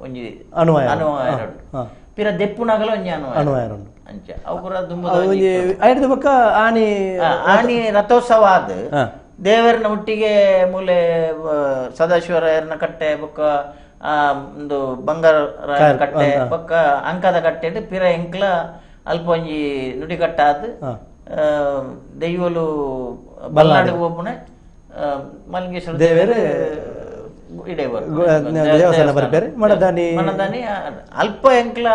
ಒಂಜಿ ಅನುವಾಯ ಪಿರ ದೆಪ್ಪುನಾಗಲ ಒಂಜಿ ಅನುವಾಯ ಅಂಚ ಅವು ಪುರ ತುಂಬ ಆನಿ ರಥೋತ್ಸವ ಆದ ದೇವರನ ಒಟ್ಟಿಗೆ ಮೂಲೆ ಸದಾಶಿವರಾಯರನ ಕಟ್ಟೆ ಬೊಕ್ಕ ಒಂದು ಬಂಗಾರ ಕಟ್ಟೆ ಬೊಕ್ಕ ಅಂಕದ ಕಟ್ಟೆ ಪಿರ ಎಂಕ್ಲ ಅಲ್ಪ ಒಂಜಿ ನುಡಿಕಟ್ಟ ಆದ ದೈವಲು ಬಲ್ನಾಡಿಗೆ ಹೋಗ್ಪುಣೆ ಮಾಲಿಂಗೇಶ್ವರ ದೇವರ ದೇವಸ್ಥಾನ ಬರ್ಬೇರೆ ಮನದಾನಿ ಅಲ್ಪ ಎಂಕ್ಲ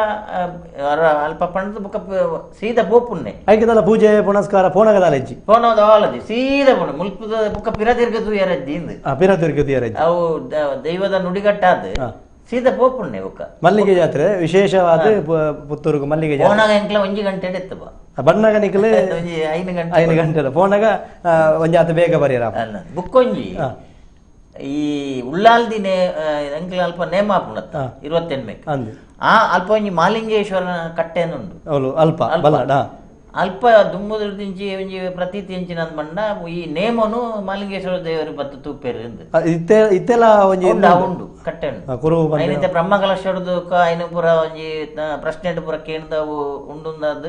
ಅಲ್ಪ ಪಂಡದ ಬುಕ್ಕ ಸೀದಾ ಪೋಪುಣ್ಣೆ ಐಕದಲ್ಲ ಪೂಜೆ ಪುನಸ್ಕಾರ ಪೋನಗದಾಲಜ್ಜಿ ಪೋನಗದಾಲಜ್ಜಿ ಸೀದಾ ಪುಣ್ಣ ಮುಲ್ಪದ ಬುಕ್ಕ ಪಿರದಿರ್ಗದು ಯಾರಜ್ಜಿ ಇಂದು ಪಿರದಿರ್ಗದು ಯಾರಜ್ಜಿ ಅವು ದೈವದ ನುಡಿಗಟ್ಟಾದ ಸೀದಾ ಪೋಪುಣ್ಣೆ ಬುಕ್ಕ ಮಲ್ಲಿಗೆ ಜಾತ್ರೆ ವಿಶೇಷವಾದ ಪುತ್ತೂರುಗು ಮಲ್ಲಿಗೆ ಜಾತ್ರೆ ಪೋನಾಗ ಎಂಕ್ಲ ಒಂಜಿ ಗಂಟೆ ಎತ್ತಪ್ಪ ಬಣ್ಣಗ ನಿಕ್ಲೆ 5 ಗಂಟೆ ಪೋನಾಗ ಒಂಜಿ ಆತ ಬೇಗ ಬರೀರ ಬುಕ್ಕೊಂಜಿ ಈ ಉಳ್ಳಾಲ್ ದಿನೇ ಎಂಕ್ಲ ಅಲ್ಪ ನೇಮ ಆಪುಣತ್ತ 28 ಆ ಅಲ್ಪ ಒಂಜಿ ಮಾಲಿಂಗೇಶ್ವರನ ಕಟ್ಟೆ ಉಂಡು ಅಲ್ಪ ಅಲ್ಪ ದುಮ್ಮುದಿಂಚಿ ಒಂಜಿ ಪ್ರತೀತಿ ಎಂಚಿನ ಬಂಡ ಈ ನೇಮನು ಮಾಲಿಂಗೇಶ್ವರ ದೇವರು ಬತ್ತು ತೂಪೇರು ಇತ್ತೆಲ್ಲ ಒಂಜಿ ಉಂಡು ಕಟ್ಟೆ ಉಂಡು ಐನಿತ ಬ್ರಹ್ಮಕಲಶಡ್ದು ಐನು ಪುರ ಒಂಜಿ ಪ್ರಶ್ನೆ ಪುರ ಕೇಂದ್ರವು ಉಂಡುಂದಾದ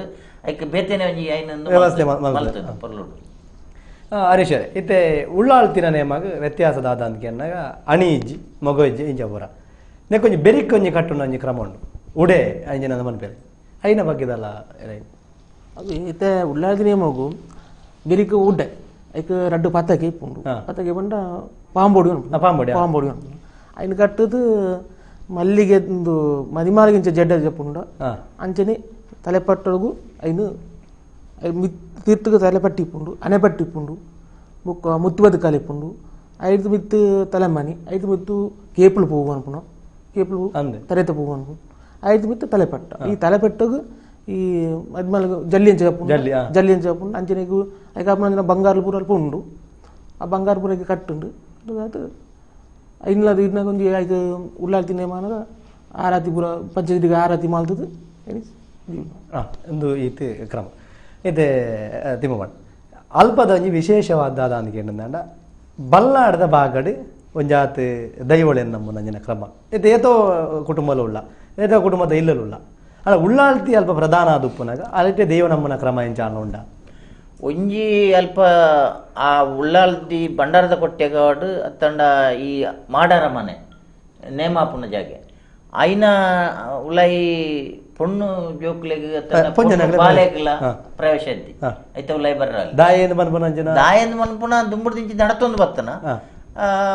ಐಕ್ ಬೇತೆನೆ ಒಂಜಿ ಐನೊಂದು ವ್ಯವಸ್ಥೆ ಪರ್ಲುಡು ಹರೀಶ್ ಇತ್ತೆ ಉಳ್ಳಾಳ್ತಿನ ನೇಮಾಗ ವ್ಯತ್ಯಾಸದಾದ ಅಂತ ಅನ್ನಾಗ ಅಣಿ ಇಜ್ಜಿ ಮಗು ಇಜ್ಜಿ ಇಂಜ ಪೂರ ನೆಕ್ಕೊಂಜಿ ಬೆರಿಕ್ ಒಂಜಿ ಕಟ್ಟುನ ಒಂಜಿ ಕ್ರಮ ಉಂಡು ಉಡೆ ಅಂಜಿನ ಮನ್ಪೇರೆ ಐನ ಬಗ್ಗೆದಲ್ಲ ಅದು ಇತ್ತೆ ಉಳ್ಳಾಳ್ತಿ ನೇಮಗು ಬೆರಿಕ್ ಉಡ್ಡೆ ಐಕ್ ರಡ್ಡು ಪತ್ತಕ್ಕೆ ಇಪ್ಪುಂಡು ಪತ್ತಕ್ಕೆ ಬಂಡ ಪಾಂಬೋಡಿ ಪಾಂಬೋಡಿ ಐನು ಕಟ್ಟದು ಮಲ್ಲಿಗೆ ಒಂದು ಮದಿಮಾಲಿಗಿಂಚ ಜಡ್ಡ ಚೆಪ್ಪುಂಡ ಅಂಚನೆ ತಲೆಪಟ್ಟೊಳಗು ಐನು ತೀರ್ಥಗ ತಲೆಪಟ್ಟಿ ಇಪ್ಪುಂಡು ಅನೆಪಟ್ಟಿ ಇಪ್ಪುಂಡು ಬುಕ್ಕ ಮುತ್ತುವದ ಕಾಲಿಪ್ಪುಂಡು ಐದು ಬಿತ್ತು ತಲೆಮಣಿ ಐದು ಬಿತ್ತು ಕೇಪುಳು ಪೂವು ಅನ್ಪುಣ ಕೇಪುಳು ತರೆತ ಪೂವು ಅನ್ಪು ಐದು ಬಿತ್ತು ತಲೆಪಟ್ಟ ಈ ತಲೆಪೆಟ್ಟಗೂ ಈ ಅದ್ಮೇಲೆ ಜಲ್ಲಿ ಅಂಚೆ ಕಪ್ಪು ಅಂಚನೆಗೂ ಐಕ ಬಂಗಾರ ಪೂರ ಅಲ್ಪ ಉಂಡು ಆ ಬಂಗಾರ ಪೂರಕ್ಕೆ ಕಟ್ಟುಂಡು ಅದು ಐನದು ಇದನ್ನ ಕೊಂಚ ಐದು ಉಳ್ಳಾಳ್ತಿ ನೇಮಾನಗ ಆರಾತಿ ಪೂರ ಪಂಚದಿಗೆ ಆರಾತಿ ಮಾಲ್ತದು ಒಂದು ಈತಿ ಕ್ರಮ ಇದೆ ತಿಮ್ಮಣ್ಣ ಅಲ್ಪದ ಒಂಜಿ ವಿಶೇಷವಾದ ಅಂದಿಗೆ ಏನಂದ ಬಲ್ಲಾಡದ ಬಾಗಡು ಒಂಜಾತ್ ದೈವಳೆಯನ್ನು ನಮ್ಮ ನಂಜಿನ ಕ್ರಮ ಇದು ಏತೋ ಕುಟುಂಬಲು ಉಳ್ಳ ಏತೋ ಕುಟುಂಬದ ಇಲ್ಲಲು ಉಳ್ಳ ಅಲ್ಲ ಉಳ್ಳಾಳ್ತಿ ಅಲ್ಪ ಪ್ರಧಾನ ಆದುಪ್ಪನಾಗ ಅಲ್ಲೇ ದೇವ ನಮ್ಮನ ಕ್ರಮ ಎಂಚಾನ ಉಂಡ ಒಂಜಿ ಅಲ್ಪ ಆ ಉಳ್ಳಾಲ್ದಿ ಬಂಡಾರದ ಕೊಟ್ಟೆಗಾಡು ಅತ್ತಂಡ ಈ ಮಾಡಾರ ಮನೆ ನೇಮಾಪುನ ಜಾಗೆ ಐನ ಉಳ್ಳೈ ಪೊಣ್ಣು ಜೋಕ್ಲೆಗ್ ಬಾಲೆಗ್ಲ ಪ್ರವೇಶ ಇದ್ದಿ ಐತ ಉಳ್ಳೈ ಬರ್ರ ದಾಯೇಂದು ಮನ್ಪುನ ದಾಯಂದು ಮನ್ಪುನ ದುಂಬುಡು ದಿಂಚಿ ನಡತೊಂದು ಬತ್ತನ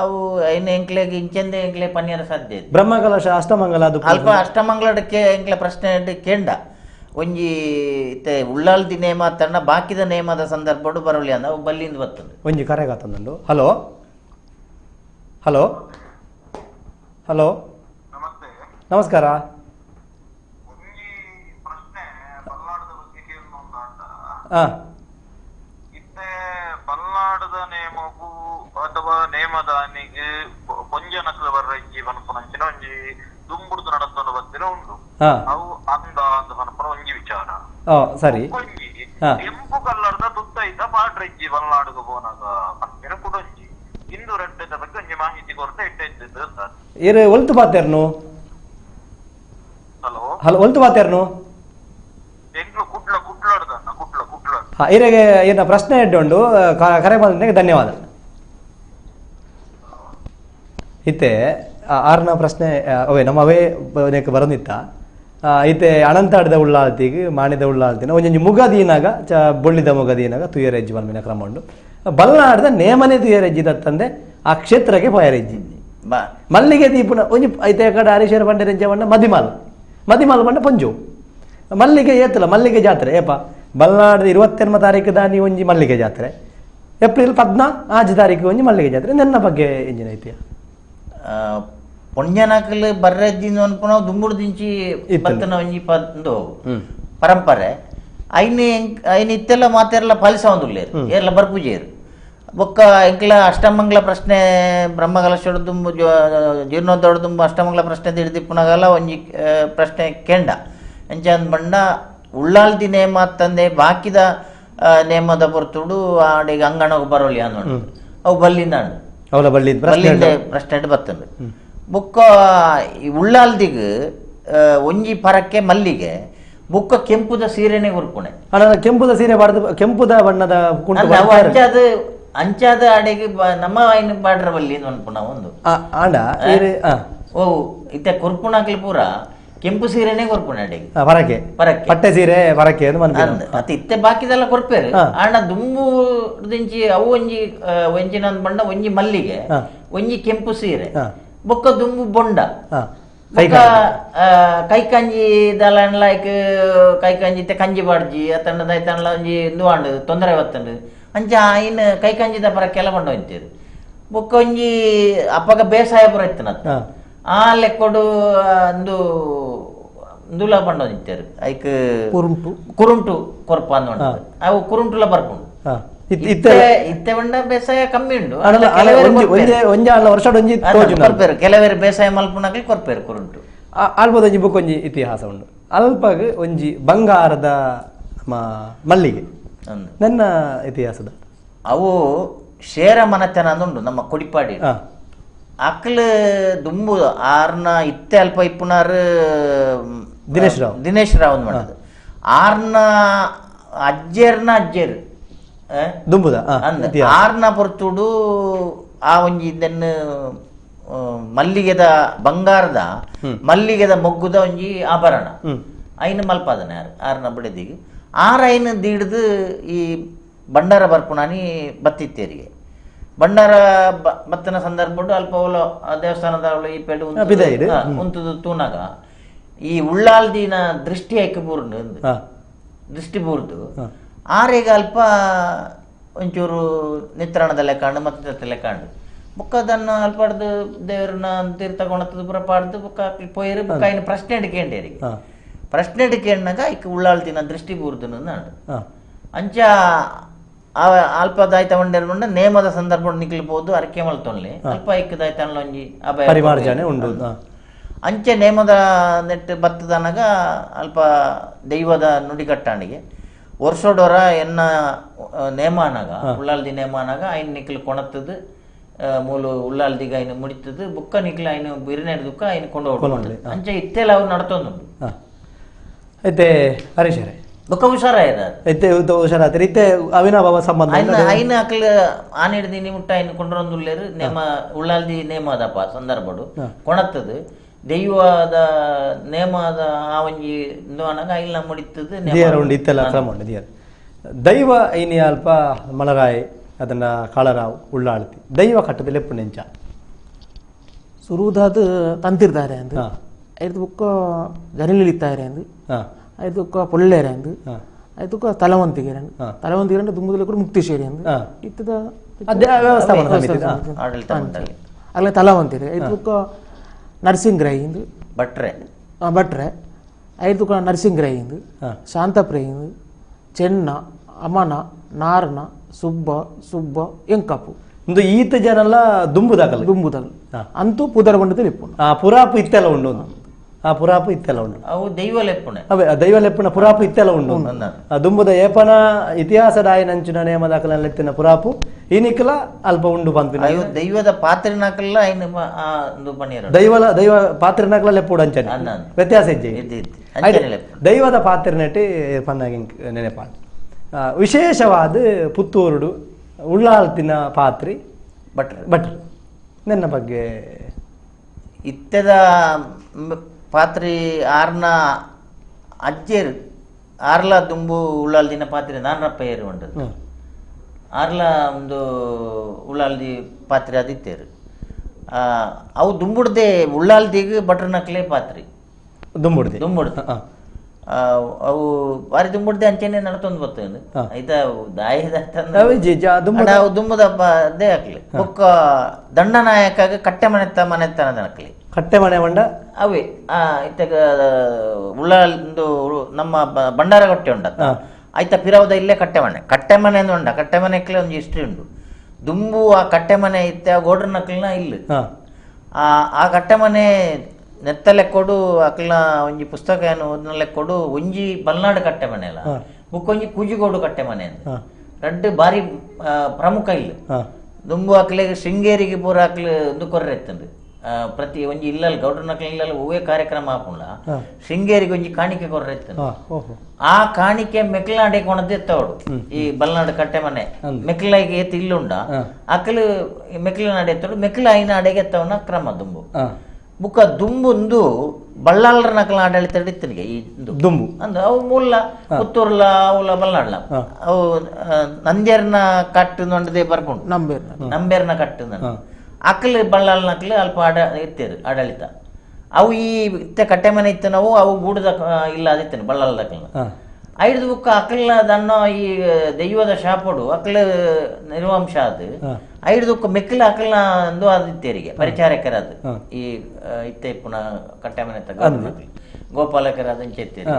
ಅವು ಐನ ಎಂಕ್ಲೆಗ್ ಇಂಚೆಂದೆ ಎಂಕ್ಲೆ ಪನ್ಯರ ಸಾಧ್ಯ ಬ್ರಹ್ಮಕಲಶ ಅಷ್ಟಮಂಗಲ ಅಲ್ಪ ಅಷ್ಟಮಂಗಳಕ್ಕೆ ಎಂಕ್ಲೆ ಪ್ರಶ್ನೆ ಕೇಂಡ ಒಂಜಿ ಇತ್ತೆ ಉಳ್ಳಾಲ್ದಿ ನೇಮ ತಣ್ಣ ಬಾಕಿದ ನೇಮದ ಸಂದರ್ಭ ಬರಲಿ ಅಂದ ಅವು ಬಲ್ಲಿಂದ ಬರ್ತದೆ ಒಂಜಿ ಕರೆಗಾತಂದು ಹಲೋ ಹಲೋ ಹಲೋ ನಮಸ್ಕಾರ ಬಲ್ಲಾಡದ ನೇಮಗೂ ಅಥವಾ ನೇಮದಾನಿಗೆ ಪೊಂಜನಕ್ಲ ಬರ್ರಜ್ಜಿ ಪನ್ಪುನಂಚಿನ ಒಂಜಿ ದುಂಬುಡ್ದು ನಡತೊಂದು ಬತ್ತಿನ ಉಂಡು ಅವು ಅಂದ ಅಂದ ಪನ್ಪುನ ಒಂಜಿ ವಿಚಾರ ಸರಿ ಒಂಜಿ ಕೆಂಪು ಕಲ್ಲರ್ದ ತುತ್ತೈತ ಪಾಡ್ರಜ್ಜಿ ಬಲ್ಲಾಡುಗ ಪೋನಾಗ ಪನ್ಪಿನ ಕುಡೊಂಜಿ ಇಂದು ರೆಡ್ಡದ ಬಗ್ಗೆ ಒಂಜಿ ಮಾಹಿತಿ ಕೊರತೆ ಇಟ್ಟಿದ್ದು ಸರ್ ಇರು ಒಲ್ತು ಪಾತ್ಯಾರ್ನು ಹಲೋ ಹಲೋ ಒಲ್ತು ಪಾತ್ಯಾರ್ನು ಎಂಕ್ಲು ಕುಡ್ಲ ಕುಡ್ಲಾಡ್ದನ್ನ ಕುಡ್ಲ ಕುಡ್ಲಾಡ್ ಇರೆಗೆ ಏನ ಪ್ರಶ್ನೆ ಇಟ್ಟುಂಡು ಕರೆ ಬಂದಕ್ಕೆ ಧನ್ಯವಾದ ಇತ್ತೆ ಆರ್ನ ಪ್ರಶ್ನೆ ಅವೇ ನಮ್ಮವೇ ಬರೋದಿತ್ತ ಐತೆ ಅನಂತಾಡದ ಉಳ್ಳಾಳ್ತಿಗೆ ಮಾಣಿದ ಉಳ್ಳಾಳ್ತಿನ ಒಂಜೊಂಜಿ ಮುಗದೀನಾಗ ಬೊಳ್ಳಿದ ಮುಗದೀನಾಗ ತುಯರೆಜ್ಜಿ ಮಲ್ಮಿನ ಕ್ರಮ ಉಂಡು ಬಲ್ಲಾಡದ ನೇಮನೆ ತುಯರೆಜ್ಜಿದ ತಂದೆ ಆ ಕ್ಷೇತ್ರಕ್ಕೆ ಪಯರೆಜ್ಜಿ ಮಲ್ಲಿಗೆ ದೀಪುನ ಒಂಜಿ ಐತೆ ಕಡೆ ಹರೀಶ್ವರ ಪಂಡರೆಜ್ಜವಣ್ಣ ಮದಿಮಾಲ್ ಬಂಡ ಪಂಜು ಮಲ್ಲಿಗೆ ಏತಲ್ಲ ಮಲ್ಲಿಗೆ ಜಾತ್ರೆ ಏಪ ಬಲ್ನಾಡ್ದ 28ನೇ ತಾರೀಕು ದಾನಿ ಒಂಜಿ ಮಲ್ಲಿಗೆ ಜಾತ್ರೆ ಏಪ್ರಿಲ್ 14 ತಾರೀಕು ಒಂಜಿ ಮಲ್ಲಿಗೆ ಜಾತ್ರೆ ನನ್ನ ಬಗ್ಗೆ ಎಂಜಿನ ಐತಿಯ ಪೊಣ್ಯನಾಕಲ್ ಬರ್ರಜ್ಜಿಂದು ಅನ್ಪುನ ದುಂಬುಡು ದಿಂಚಿ ಬತ್ತನ ಒಂಜಿ ಪಂದು ಪರಂಪರೆ ಐನ ಇತ್ತೆಲ್ಲ ಮಾತೆಲ್ಲ ಪಾಲಿಸ ಒಂದುಲ್ಲೇರು ಏರ್ಲ ಬರ್ಪುಜೇರು ಬೊಕ್ಕ ಎಂಕ್ಲ ಅಷ್ಟಮಂಗಲ ಪ್ರಶ್ನೆ ಬ್ರಹ್ಮಕಲಶೋಡ ದುಂಬು ಜೀರ್ಣೋದ್ದೋಡ ದುಂಬು ಅಷ್ಟಮಂಗಲ ಪ್ರಶ್ನೆ ತಿಳಿದಿಪ್ಪುನಾಗಲ್ಲ ಒಂಜಿ ಪ್ರಶ್ನೆ ಕೇಂಡ ಎಂಚಂದ್ ಬಂಡ ಉಳ್ಳಾಲ್ದಿ ನೇಮ ತಂದೆ ಬಾಕಿದ ನೇಮದ ಹೊರತುಡು ಆಡಿಗೆ ಅಂಗಣಗ ಬರೋಲಿ ಅನ್ನೋಣ ಅವು ಬಲ್ಲಿಂದ ಬಲ್ಲಿಂದ ಪ್ರಶ್ನೆ ಬರ್ತಂಡು ಬುಕ್ಕ ಈ ಉಳ್ಳಾಲ್ದಿಗ್ ಒಂಜಿ ಪರಕ್ಕೆ ಮಲ್ಲಿಗೆ ಬುಕ್ಕ ಕೆಂಪುದ ಸೀರೆನೆ ಉರ್ಪುಣೆ ಕೆಂಪುದ ಸೀರೆ ಕೆಂಪುದ ಬಣ್ಣದ ಅಂಚಾದ ಅಡೆಗೆ ನಮ್ಮ ಐನ ಬಾಡ್ರ ಬಲ್ಲಿ ಅನ್ಪುಣ ಒಂದು ಓ ಇತ್ತೆ ಕೊರ್ಪುಣಾಕ್ಲಿ ಪೂರ ಕೆಂಪು ಸೀರೆನೆ ಕೊರ್ಪುಣ ಅಡೆಗೆ ಪರಕೆ ಪಟ್ಟೆ ಸೀರೆ ಪರಕೆ ಅತ್ ಇತ್ತೆ ಬಾಕಿದೆಲ್ಲ ಕೊರ್ಪೇರು ಆಂಡ ದುಂಬು ದಿಂಚಿ ಅವು ಒಂಜಿ ಒಂಜಿನ ಬಣ್ಣ ಒಂಜಿ ಮಲ್ಲಿಗೆ ಒಂಜಿ ಕೆಂಪು ಸೀರೆ ಬೊಕ್ಕ ದುಂಬು ಬೊಂಡ ಕೈಕಂಜಿ ದಲೈಕ್ ಕೈಕಂಜಿ ಕಂಜಿ ಬಾಡ್ಜಿ ಅತ್ತಂಡದ ಐತಂಡ್ಲ ಒಂಜಿ ದುವಾಂಡು ತೊಂದರೆ ಬತ್ತಂಡು ಅಂಚ ಐನ್ ಕೈಕಂಜಿದ ಪರ ಕೆಲ ಬಂಡ ಹೊಂತೀರು ಬೊಕ್ಕ ಒಂಜಿ ಅಪ್ಪಗ ಬೇಸಾಯ ಪುರ ಇತ್ತನತ್ತ ಆ ಲೆಕ್ಕೊಡು ಅಂದು ದುಲ ಬಂಡ ಹೊಂತೀರು ಐಕ್ ಕುರುಂಟು ಕೊರ್ಪ ಅಂದ್ ಅವು ಕುರುಂಟುಲ ಬರ್ಪುಂಡು ಇತ್ತೆ ಬಂಡ ಬೇಸಾಯ ಕಮ್ಮಿ ಉಂಡು ಕೊರ್ಪೇರು ಕೆಲವೇರು ಬೇಸಾಯ ಮಲ್ಪುನಾಗ್ಲಿ ಕೊರ್ಪೇರು ಕುರುಂಟು ಆಲ್ಬೋದು ಒಂಜಿ ಬುಕ್ ಒಂಜಿ ಇತಿಹಾಸ ಉಂಡು ಅಲ್ಪಗ್ ಒಂಜಿ ಬಂಗಾರದ ಮಲ್ಲಿಗೆ ನನ್ನ ಇತಿಹಾಸದ ಅವು ಶೇರ ಮನತನ ಅಂದುಂಡು ನಮ್ಮ ಕೊಡಿಪಾಡಿ ಅಕ್ಲು ದುಂಬು ಆರ್ನ ಇತ್ತೆ ಅಲ್ಪ ಇಪ್ಪುನಾರು ದಿನೇಶ್ ರಾವ್ ಮಾಡೋದು ಆರ್ನ ಅಜ್ಜೇರ್ನ ಅಜ್ಜೇರು ದುಂಬುದ ಆರ್ನ ಪೊರ್ತುಡು ಆ ಒಂಜಿ ಇದನ್ನು ಮಲ್ಲಿಗೆದ ಬಂಗಾರದ ಮಲ್ಲಿಗೆದ ಮೊಗ್ಗುದ ಒಂಜಿ ಆಭರಣ ಐನು ಮಲ್ಪಾದನೆ ಆರ್ನ ಬಿಡದಿಗೆ ಆರೈನು ದೀಡ್ದು ಈ ಬಂಡಾರ ಬರ್ಪುಣಾನಿ ಬತ್ತಿತ್ತೇರಿಗೆ ಬಂಡಾರ ಬತ್ತನ ಸಂದರ್ಭ ಅಲ್ಪ ಅವಳು ದೇವಸ್ಥಾನದ ಈ ಪೆಡು ಉಂತುದು ತೂನಾಗ ಈ ಉಳ್ಳಾಲ್ದಿನ ದೃಷ್ಟಿ ಐಕ ಬೂರ್ದು ದೃಷ್ಟಿ ಬೂರ್ದು ಆರೆಗ ಅಲ್ಪ ಒಂಚೂರು ನಿತ್ರಾಣದ ಲೆಕ್ಕಾಂಡು ಮತ್ತೆ ಲೆಕ್ಕಾಂಡು ಬುಕ್ಕದನ್ನು ಅಲ್ಪಾಡ್ದು ದೇವ್ರನ್ನ ತೀರ್ಥ ಕೊಣತದ ಪುರ ಪಾಡ್ದು ಬುಕ್ಕ ಪೋಯಿರು ಬುಕ್ಕ ಇನ್ನು ಪ್ರಶ್ನೆ ಹಿಡ್ಕೊಂಡೇರಿ ಪ್ರಶ್ನೆ ಹಿಡ್ಕೊಂಡಾಗ ಇಕ್ಕ ಉಳ್ಳಾಳ್ತಿನ ದೃಷ್ಟಿ ಬೂರ್ದು ನಾಡು ಅಂಚ ಅಲ್ಪದಾಯ್ತ ಒಂಡೆರ್ಕೊಂಡ ನೇಮದ ಸಂದರ್ಭ ನಿಕ್ಲಿಬಹುದು ಅರಕೆ ಮಲ್ತೊಳ್ಳಿ ಅಲ್ಪ ಇಕ್ಕದಾಯ್ತ ಒಂಜಿ ಪರಿಮಾರ್ಜನೆ ಉಂಡು ಅಂಚೆ ನೇಮದ ನೆಟ್ಟು ಬತ್ತದನಗ ಅಲ್ಪ ದೈವದ ನುಡಿಗಟ್ಟಾಣಿಗೆ ವರ್ಷೋಡೋರ ಎನ್ನ ನೇಮಾನಾಗ ಉಳ್ಳಾಲ್ದಿ ನೇಮಾನಾಗ ಐನ್ ನಿಕ್ಲು ಕೊಣತ್ತದು ಮೂಲು ಉಳ್ಳಾಲ್ದಿಗ ಐನು ಮುಡಿತದು ಬುಕ್ಕ ನಿಕ್ಲ ಐನು ಬಿರಿನೆಡ್ದುಕ್ಕ ಐನು ಕೊಂಡು ಹೋಗ್ಕೊಂಡು ಅಂಚೆ ಇತ್ತೆಲ್ಲ ಅವ್ರು ನಡ್ತೊಂದುಂಟು ಐತೆ ಹರೀಶರೇ ಬುಕ್ಕ ಹುಷಾರ ಐತೆ ಹುಷಾರಾತ್ರಿ ಇತ್ತೆ ಅವಿನಾಭಾವ ಸಂಬಂಧ ಐನ ಅಕ್ಲ ಆನೆ ಹಿಡ್ದಿನಿ ಮುಟ್ಟ ಐನು ಕೊಂಡ್ರೊಂದುಲ್ಲೇರು ನೇಮ ಉಳ್ಳಾಲ್ದಿ ನೇಮದಪ್ಪ ಸಂದರ್ಭಡು ಕೊಣತ್ತದು ದೈವದ ನೇಮದ ಆ ಒಂಜಿ ಇಂದುವನಾಗ ಐಲ್ನ ಮುಡಿತದು ಉಂಡು ಇತ್ತೆಲ್ಲ ಕ್ರಮ ಉಂಡು ದಿಯರ್ ದೈವ ಐನಿ ಅಲ್ಪ ಮಲರಾಯ್ ಅದನ್ನ ಕಾಳರಾವ್ ಉಳ್ಳಾಳ್ತಿ ದೈವ ಕಟ್ಟದಲ್ಲಿ ಎಪ್ಪು ನೆಂಚ ಸುರುದಾದ ತಂತಿರ್ತಾರೆ ಅಂದು ಐದು ಬುಕ್ಕ ಜನಿಲಿತ್ತಾರೆ ಅಂದು ಐದು ಬುಕ್ಕ ಪೊಳ್ಳೆರೆ ಅಂದು ಐದು ಬುಕ್ಕ ತಲವಂತಿಗೆ ತಲವಂತಿಗೆ ದುಂಬುದಲ್ಲಿ ಕೂಡ ಮುಕ್ತೇಶ್ವರಿ ಅಂದು ಇತ್ತದ ಅಲ್ಲ ತಲವಂತಿಗೆ ಐದು ಬುಕ್ಕ ನರಸಿಂಗ್ರೈ ಇಂದು ಭಟ್ರೆ ಐದು ಬುಕ್ಕ ನರಸಿಂಗ್ರೈ ಇಂದು ಶಾಂತಪ್ರೈ ಇಂದು ಚೆನ್ನ ಅಮನ ನಾರನ ಸುಬ್ಬ ಎಂಕಪ್ಪು ಒಂದು ಈತ ಜನಲ್ಲ ದುಂಬುದಗಲ್ ಅಂತೂ ಪುದರ ಬಂಡದಲ್ಲಿ ಇಪ್ಪು ಪುರಾಪು ಇತ್ತೆಲ್ಲ ಉಂಡು ಆ ಪುರಾಪು ಇತ್ತೆಲ್ಲ ಉಂಡು ಅವು ದೈವ ಲೆಪ್ಪುಣೆ ಅವೇ ದೈವ ಲೆಪ್ಪುನ ಪುರಾಪು ಇತ್ತೆಲ್ಲ ಉಂಡು ದುಂಬುದ ಏಪನ ಇತಿಹಾಸದ ಆಯ್ನಂಚಿನ ನೇಮದಾಕಲ ಎತ್ತಿನ ಪುರಾಪು ಈನಿಕಲ ಅಲ್ಪ ಉಂಡು ಬಂತು ದೈವದ ಪಾತ್ರೆನಾಕಲ್ಲ ದೈವ ಪಾತ್ರೆನಾಕಲ ಲೆಪ್ಪುಡು ಅಂಚನೆ ವ್ಯತ್ಯಾಸ ಇಜ್ಜೆ ದೈವದ ಪಾತ್ರೆನಟಿ ಪನ್ನಾಗಿ ನೆನೆಪಾಡು ವಿಶೇಷವಾದ ಪುತ್ತೂರುಡು ಉಳ್ಳಾಲ್ತಿನ ಪಾತ್ರಿ ಭಟ್ರು ನನ್ನ ಬಗ್ಗೆ ಇತ್ತದ ಪಾತ್ರಿ ಆರ್ನ ಅಜ್ಜೇರು ಆರ್ಲ ದುಂಬು ಉಳ್ಳಾಲ್ದಿನ ಪಾತ್ರೆ ನಾನಪ್ಪ ಏರು ಉಂಟದು ಆರ್ಲ ಒಂದು ಉಳ್ಳಾಲ್ದಿ ಪಾತ್ರೆ ಅದಿತ್ತೇರು ಅವು ದುಂಬುಡ್ದೆ ಉಳ್ಳಾಲ್ದಿಗೆ ಭಟ್ರ ನಕ್ಲೆ ಪಾತ್ರಿ ದುಂಬುಡ್ದು ಅವು ಬಾರಿ ದುಂಬುಡ್ದೆ ಅಂಚೆನೆ ನಡ್ತೊಂದು ಬರ್ತೇನೆ ಆಯ್ತಾ ದುಂಬುದ ದೇ ಹಾಕ್ಲಿ ಬೊಕ್ಕ ದಂಡನಾಯಕಾಗ ಕಟ್ಟೆ ಮನೆತನದ ನಕ್ಲಿ ಕಟ್ಟೆ ಮನೆ ಮಂಡ ಅವೇ ಇತ್ತಾಗ ಉಳ್ಳಾಲ್ದು ನಮ್ಮ ಬಂಡಾರಗಟ್ಟೆ ಉಂಡ ಆಯ್ತಾ ಪಿರವದ ಇಲ್ಲೇ ಕಟ್ಟೆ ಮನೆ ಉಂಡ ಕಟ್ಟೆ ಮನೆಕ್ಲೆ ಒಂದು ಹಿಸ್ಟ್ರಿ ಉಂಡು ದುಂಬು ಆ ಕಟ್ಟೆ ಮನೆ ಇತ್ತೆ ಆ ಗೋಡ್ರ ನಕ್ಲಿನ ಇಲ್ಲ ಆ ಕಟ್ಟೆ ಮನೆ ನೆತ್ತಲೆ ಕೊಡು ಅಕ್ಲ ಒಂಜಿ ಪುಸ್ತಕ ಏನು ಓದ್ನಲೆ ಕೊಡು ಒಂಜಿ ಬಲ್ನಾಡು ಕಟ್ಟೆ ಮನೆ ಅಲ್ಲ ಬುಕ್ಕೊಂಜಿ ಕೂಜಿಗೋಡು ಕಟ್ಟೆ ಮನೆ ಅಂತ ರಡ್ಡು ಬಾರಿ ಪ್ರಮುಖ ಇಲ್ಲ ದುಂಬು ಅಕ್ಲೆಗೆ ಶೃಂಗೇರಿಗೆ ಪೂರ ಅಕ್ಲು ಒಂದು ಕೊರ್ರೆ ಎತ್ತಂದು ಪ್ರತಿ ಒಂಜಿ ಇಲ್ಲಲ್ ಗೌಡ್ರ ನಕ್ಲ ಇಲ್ಲಲ್ಲ ಹೂವೇ ಕಾರ್ಯಕ್ರಮ ಹಾಪುಂಡ ಶೃಂಗೇರಿಗೆ ಒಂಜಿ ಕಾಣಿಕೆ ಕೊರ್ರೆ ಎತ್ತಂದು ಆ ಕಾಣಿಕೆ ಮೆಕ್ಲಾಡೆ ಕೊಣದ್ದು ಎತ್ತವಡು ಈ ಬಲ್ನಾಡು ಕಟ್ಟೆ ಮನೆ ಮೆಕ್ಲಾಗೆ ಎತ್ತು ಇಲ್ಲುಂಡ ಅಕ್ಲು ಮೆಕ್ಲನಾಡೆ ಎತ್ತೋಡು ಮೆಕ್ಲ ಐನ ಅಡೆಗೆ ಎತ್ತವನ ಕ್ರಮ ದುಂಬು ಬುಕ್ಕ ದುಂಬುಂದು ಬಳ್ಳಾಳರ ನಕಲ ಆಡಳಿತ ಹಿಡಿತನಿಗೆ ಈ ದುಂಬು ಅಂದ್ರೆ ಅವು ಮೂಲ ಪುತ್ತೂರ್ಲ ಅವಲ ಬಳ್ಳಾಳ ಅವು ನಂದ್ಯರ್ನ ಕಟ್ಟು ನೊಂಡದೆ ಬರ್ಕೊಂಡು ನಂಬೇರ್ನ ಕಟ್ಟು ಅಕ್ಕಲು ಬಳ್ಳಾಳ ನಕಲು ಅಲ್ಪ ಇತ್ತೇರು ಆಡಳಿತ ಅವು ಈ ಇತ್ತೆ ಕಟ್ಟೆ ಮನೆ ಇತ್ತು ನಾವು ಅವು ಗೂಡದ ಇಲ್ಲ ಅದಿತ್ತೇನೆ ಬಳ್ಳಾಳದಕ್ಕಲ್ನ ಐದು ಬುಕ್ಕ ಅಕ್ಕಲ್ನ ದನ್ನ ಈ ದೈವದ ಶಾಪಡು ಅಕ್ಕಲ ನಿರ್ವಂಶ ಅದು ಐದು ಬುಕ್ಕ ಮೆಕ್ಕಲ ಅಕ್ಕಲ್ನ ಒಂದು ಆದಿತ್ಯರಿಗೆ ಪರಿಚಾರಕರಾದ ಈ ಇತ್ತೆ ಪುನಃ ಕಟ್ಟೆ ಮನೆ ತಗ ಗೋಪಾಲಕರಾದ ಅಂಚೆತ್ತೇರಿ